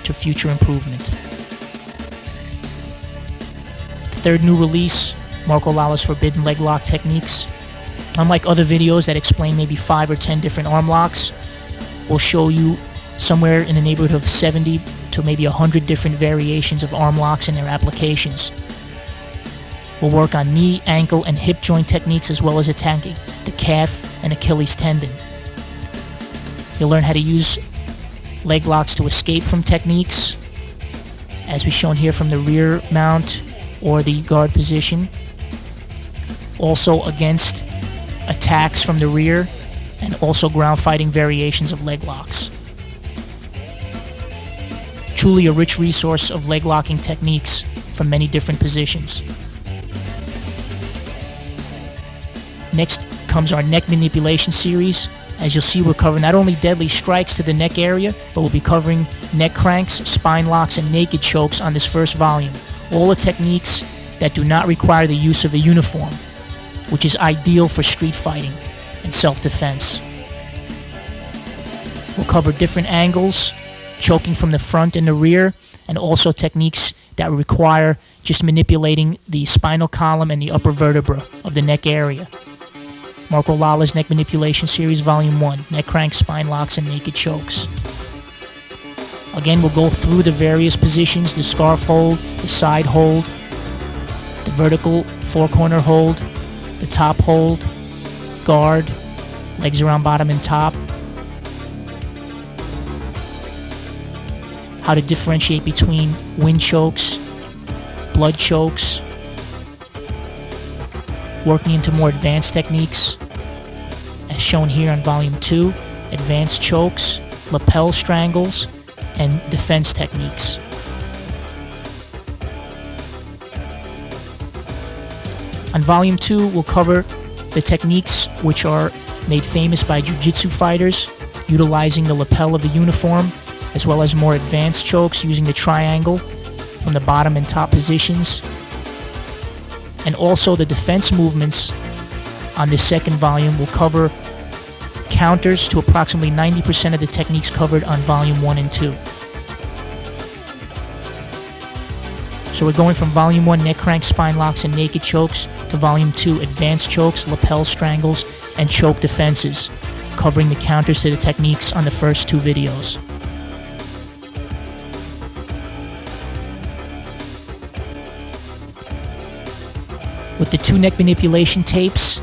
Speaker 1: to future improvement. The third new release, Marco Lala's Forbidden Leg Lock Techniques. Unlike other videos that explain maybe 5 or 10 different arm locks, we'll show you somewhere in the neighborhood of 70 to maybe 100 different variations of arm locks and their applications. We'll work on knee, ankle, and hip joint techniques as well as attacking the calf and Achilles tendon. You'll learn how to use leg locks to escape from techniques, as we've shown here from the rear mount or the guard position. Also against attacks from the rear, and also ground fighting variations of leg locks. Truly a rich resource of leg locking techniques from many different positions. Next comes our neck manipulation series. As you'll see, we're covering not only deadly strikes to the neck area, but we'll be covering neck cranks, spine locks, and naked chokes on this first volume. All the techniques that do not require the use of a uniform, which is ideal for street fighting and self-defense. We'll cover different angles
Speaker 2: choking from the front and the rear, and also techniques that require just manipulating the spinal column and the upper vertebra of the neck area. Marco Lala's Neck Manipulation Series Volume 1, Neck Cranks, Spine Locks, and Naked Chokes. Again, we'll go through the various positions, the scarf hold, the side hold, the vertical four-corner hold, the top hold, guard, legs around bottom and top, how to differentiate between wind chokes, blood chokes, working into more advanced techniques, as shown here on Volume 2, advanced chokes, lapel strangles, and defense techniques. On Volume 2, we'll cover the techniques which are made famous by jiu-jitsu fighters, utilizing the lapel of the uniform, as well as more advanced chokes using the triangle from the bottom and top positions, and also the defense movements. On the second volume, we'll cover counters to approximately 90% of the techniques covered on Volume 1 and 2. So we're going from Volume 1, Neck Cranks, Spine Locks, and Naked Chokes, to Volume 2, Advanced Chokes, Lapel Strangles, and Choke Defenses, covering the counters to the techniques on the first two videos. With the two neck manipulation tapes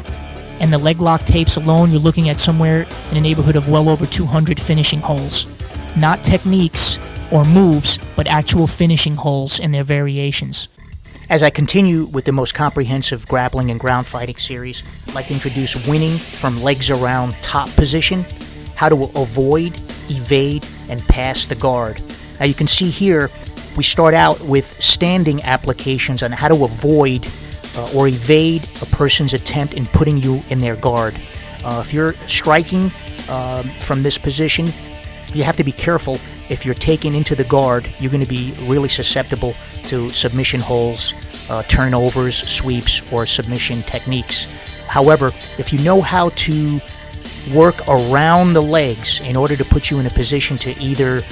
Speaker 2: and the leg lock tapes alone, you're looking at somewhere in the neighborhood of well over 200 finishing holes. Not techniques or moves, but actual finishing holes and their variations. As I continue with the most comprehensive grappling and ground fighting series, I'd like to introduce winning from legs around top position, how to avoid, evade, and pass the guard. Now you can see here, we start out with standing applications on how to avoid or evade a person's attempt in putting you in their guard. If you're striking from this position, you have to be careful. If you're taken into the guard, you're going to be really susceptible to submission holds, turnovers, sweeps, or submission techniques. However, if you know how to work around the legs in order to put you in a position to either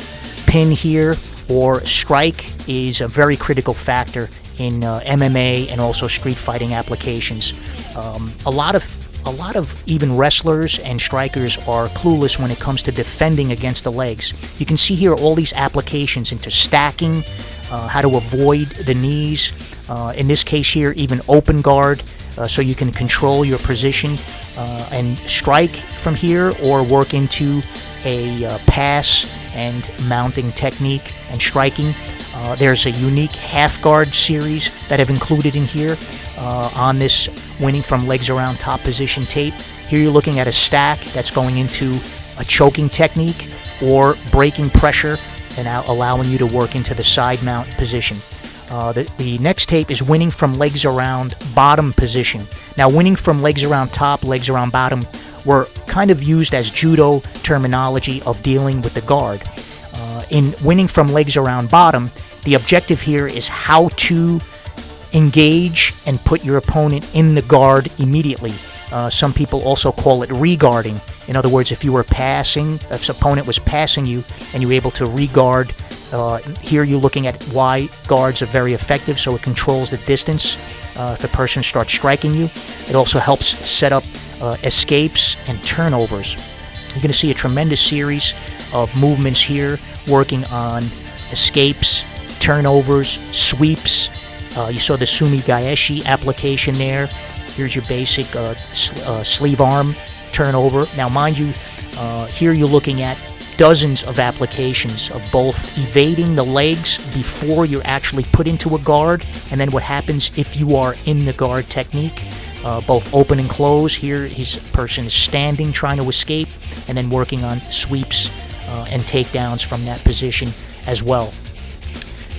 Speaker 2: pin here or strike, is a very critical factor in MMA and also street fighting applications. A lot of even wrestlers and strikers are clueless when it comes to defending against the legs. You can see here all these applications into stacking, how to avoid the knees, in this case here even open guard, so you can control your position and strike from here, or work into a pass and mounting technique and striking. There's a unique half guard series that I've included in here on this winning from legs around top position tape. Here you're looking at a stack that's going into a choking technique or breaking pressure and allowing you to work into the side mount position. The next tape is winning from legs around bottom position. Now, winning from legs around top, legs around bottom were kind of used as judo terminology of dealing with the guard. In winning from legs around bottom, the objective here is how to engage and put your opponent in the guard immediately. Some people also call it re-guarding. In other words, if you were passing, if an opponent was passing you and you were able to re-guard, here you're looking at why guards are very effective, so it controls the distance if a person starts striking you. It also helps set up escapes and turnovers. You're going to see a tremendous series of movements here working on escapes, turnovers, sweeps. You saw the Sumigaeshi application there. Here's your basic sleeve arm turnover. Now, mind you, here you're looking at dozens of applications of both evading the legs before you're actually put into a guard, and then what happens if you are in the guard technique, both open and close. Here, his person is standing, trying to escape, and then working on sweeps and takedowns from that position as well.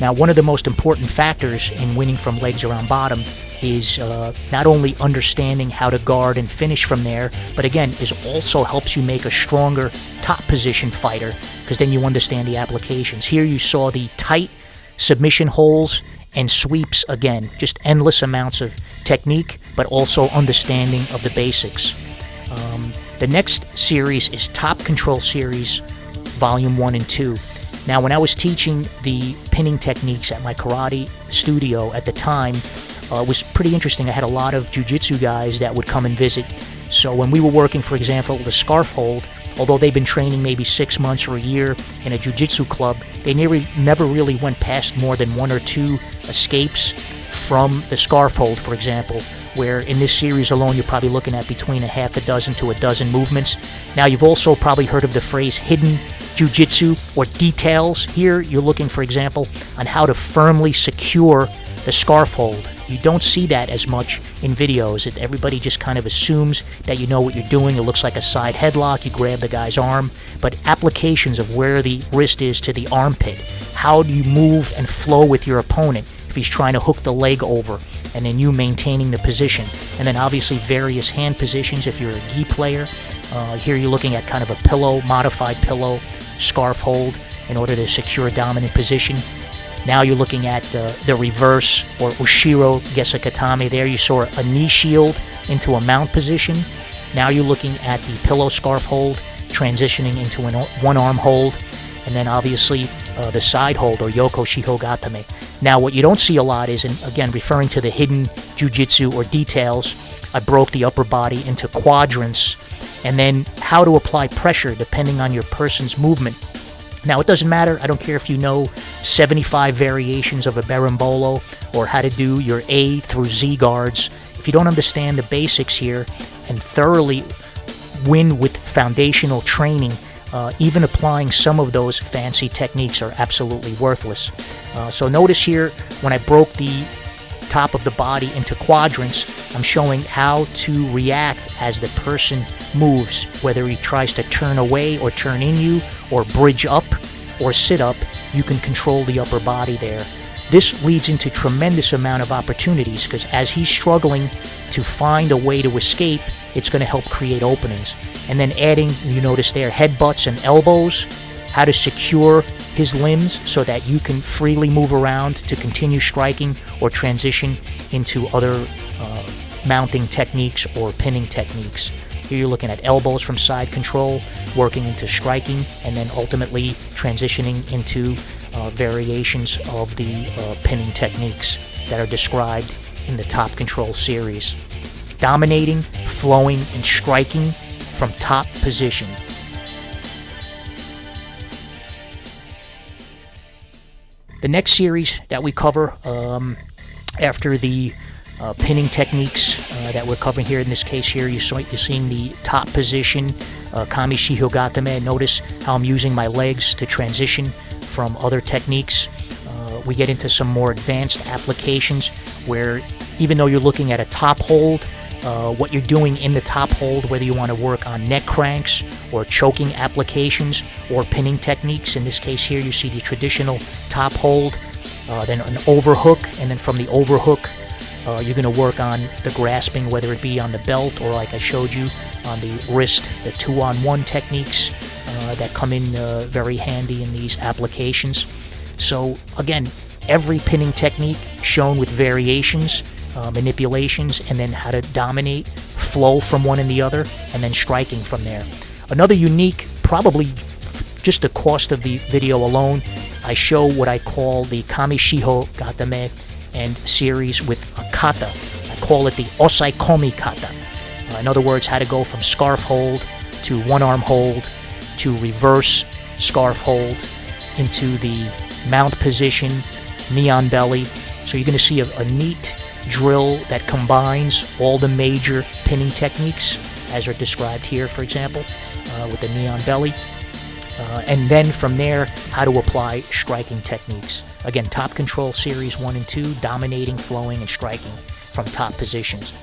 Speaker 2: Now, one of the most important factors in winning from legs around bottom is not only understanding how to guard and finish from there, but again, is also helps you make a stronger top position fighter, because then you understand the applications. Here you saw the tight submission holds and sweeps again, just endless amounts of technique, but also understanding of the basics. The next series is Top Control Series Volume 1 and 2. Now, when I was teaching the pinning techniques at my karate studio at the time, it was pretty interesting. I had a lot of jiu-jitsu guys that would come and visit. So when we were working, for example, the scarf hold, although they've been training maybe 6 months or a year in a jiu-jitsu club, they never really went past more than 1 or 2 escapes from the scarf hold, for example, where in this series alone you're probably looking at between a half a dozen to a dozen movements. Now, you've also probably heard of the phrase hidden jiu-jitsu or details. Here you're looking, for example, on how to firmly secure the scarf hold. You don't see that as much in videos. Everybody just kind of assumes that you know what you're doing. It looks like a side headlock. You grab the guy's arm. But applications of where the wrist is to the armpit. How do you move and flow with your opponent if he's trying to hook the leg over, and then you maintaining the position. And then obviously various hand positions if you're a gi player. Here you're looking at kind of a pillow, modified pillow, scarf hold in order to secure a dominant position. Now you're looking at the reverse or Ushiro Gesakatame. There you saw a knee shield into a mount position. Now you're looking at the pillow scarf hold, transitioning into an one-arm hold, and then obviously the side hold or Yoko Shihogatame. Now what you don't see a lot is, and again referring to the hidden jiu-jitsu or details, I broke the upper body into quadrants, and then how to apply pressure depending on your person's movement. Now, it doesn't matter. I don't care if you know 75 variations of a berimbolo or how to do your A through Z guards. If you don't understand the basics here and thoroughly win with foundational training, even applying some of those fancy techniques are absolutely worthless. So notice here, when I broke the top of the body into quadrants, I'm showing how to react as the person moves, whether he tries to turn away or turn in you or bridge up or sit up. You can control the upper body there. This leads into tremendous amount of opportunities because as he's struggling to find a way to escape, it's going to help create openings. And then adding, you notice there, headbutts and elbows, how to secure his limbs so that you can freely move around to continue striking or transition into other mounting techniques or pinning techniques. Here you're looking at elbows from side control, working into striking, and then ultimately transitioning into variations of the pinning techniques that are described in the Top Control series. Dominating, flowing, and striking from top position. The next series that we cover after the pinning techniques that we're covering here, in this case here, you're seeing the top position, Kami Shihogatame. Notice how I'm using my legs to transition from other techniques. We get into some more advanced applications where even though you're looking at a top hold, what you're doing in the top hold, whether you want to work on neck cranks or choking applications or pinning techniques. In this case here, you see the traditional top hold, then an overhook, and then from the overhook, you're going to work on the grasping, whether it be on the belt or like I showed you on the wrist, the 2-on-1 techniques that come in very handy in these applications. So again, every pinning technique shown with variations, manipulations, and then how to dominate, flow from one and the other, and then striking from there. Another unique, probably just the cost of the video alone, I show what I call the Kami Shihogatame and series with a kata. I call it the Osaikomi kata. In other words, how to go from scarf hold to one-arm hold to reverse scarf hold into the mount position, knee on belly. So you're going to see a neat drill that combines all the major pinning techniques as are described here, for example, with the knee on belly. And then from there, how to apply striking techniques. Again, Top Control Series 1 and 2, dominating, flowing, and striking from top positions.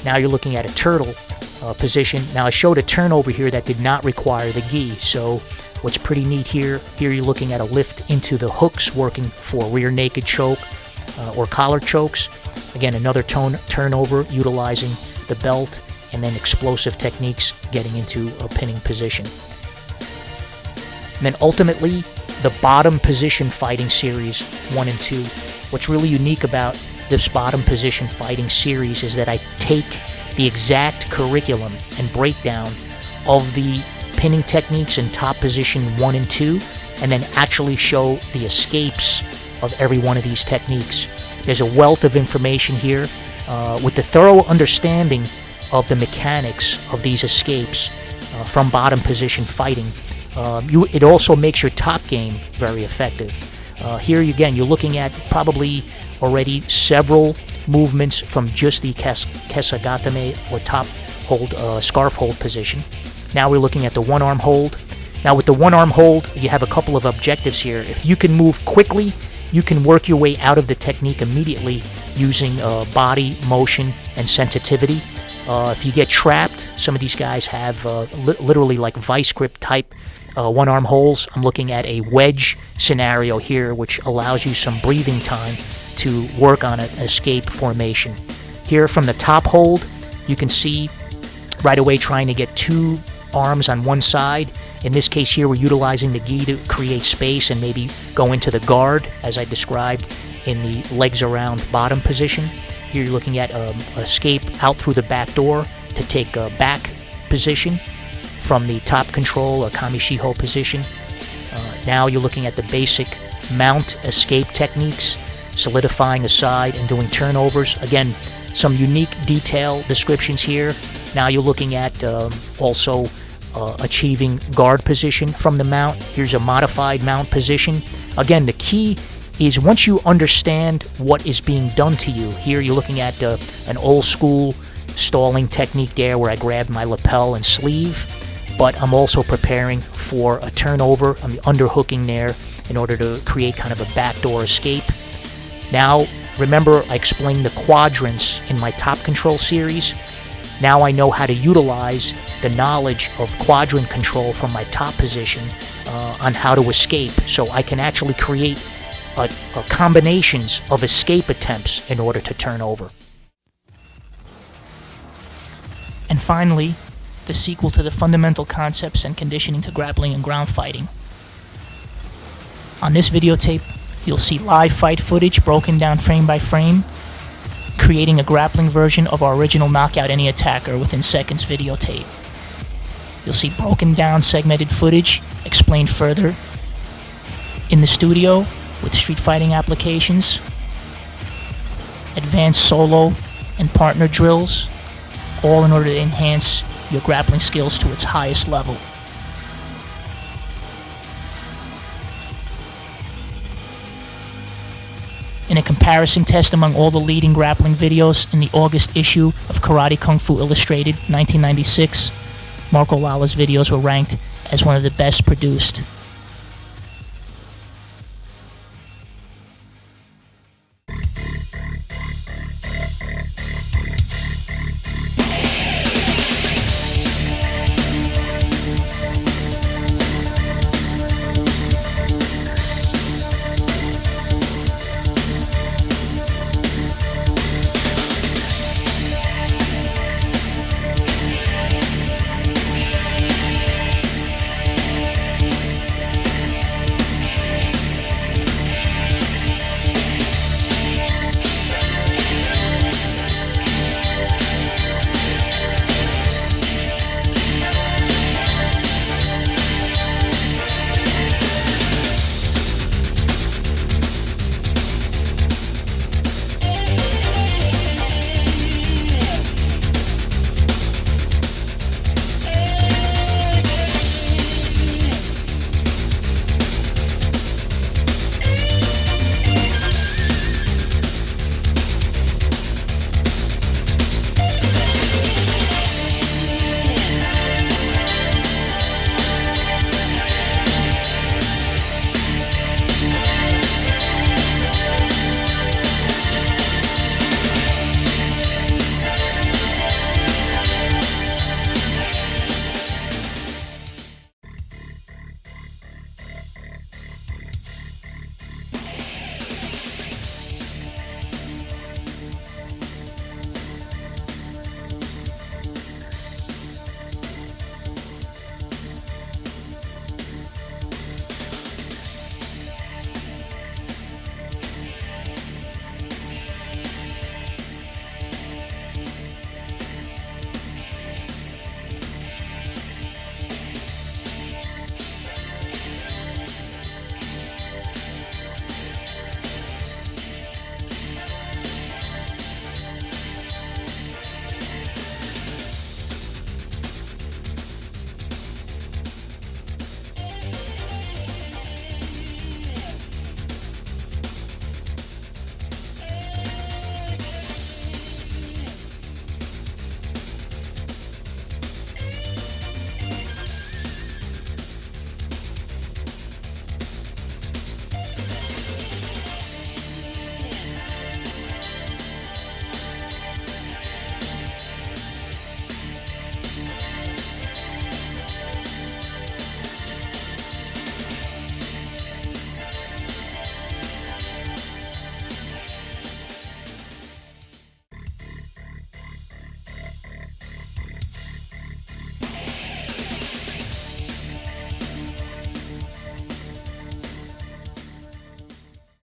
Speaker 2: Now you're looking at a turtle position. Now I showed a turnover here that did not require the gi, so what's pretty neat here you're looking at a lift into the hooks, working for rear naked choke or collar chokes. Again, another turnover utilizing the belt, and then explosive techniques getting into a pinning position. And then ultimately, the bottom position fighting series 1 and 2. What's really unique about this bottom position fighting series is that I take the exact curriculum and breakdown of the
Speaker 1: pinning techniques in top position 1 and 2, and then actually show the escapes of every one of these techniques. There's a wealth of information here with the thorough understanding of the mechanics of these escapes from bottom position fighting. It also makes your top game very effective. Here again, you're looking at probably already several movements from just the kesagatame or top hold, scarf hold position. Now we're looking at the one arm hold. Now with the one arm hold, you have a couple of objectives here. If you can move quickly, you can work your way out of the technique immediately using body, motion, and sensitivity. If you get trapped, some of these guys have literally like vice grip type one arm holds. I'm looking at a wedge scenario here, which allows you some breathing time to work on an escape formation. Here from the top hold, you can see right away trying to get 2 arms on one side. In this case here, we're utilizing the gi to create space and maybe go into the guard, as I described in the legs around bottom position. Here you're looking at escape out through the back door to take a back position from the top control or kamishiho position. Now you're looking at the basic mount escape techniques, solidifying a side and doing turnovers. Again, some unique detail descriptions here. Now you're looking at also achieving guard position from the mount. Here's a modified mount position. Again, the key is once you understand what is being done to you. Here you're looking at an old school stalling technique there where I grabbed my lapel and sleeve, but I'm also preparing for a turnover. I'm underhooking there in order to create kind of a backdoor escape. Now, remember I explained the quadrants in my top control series. Now I know how to utilize the knowledge of quadrant control from my top position on how to escape, so I can actually create combinations of escape attempts in order to turn over.
Speaker 2: And finally, the sequel to the fundamental concepts and conditioning to grappling and ground fighting. On this videotape, you'll see live fight footage broken down frame by frame, creating a grappling version of our original Knockout Any Attacker within seconds videotape. You'll see broken down segmented footage explained further in the studio with street fighting applications, advanced solo and partner drills, all in order to enhance your grappling skills to its highest level. In a comparison test among all the leading grappling videos in the August issue of Karate Kung Fu Illustrated 1996, Marco Lala's videos were ranked as one of the best produced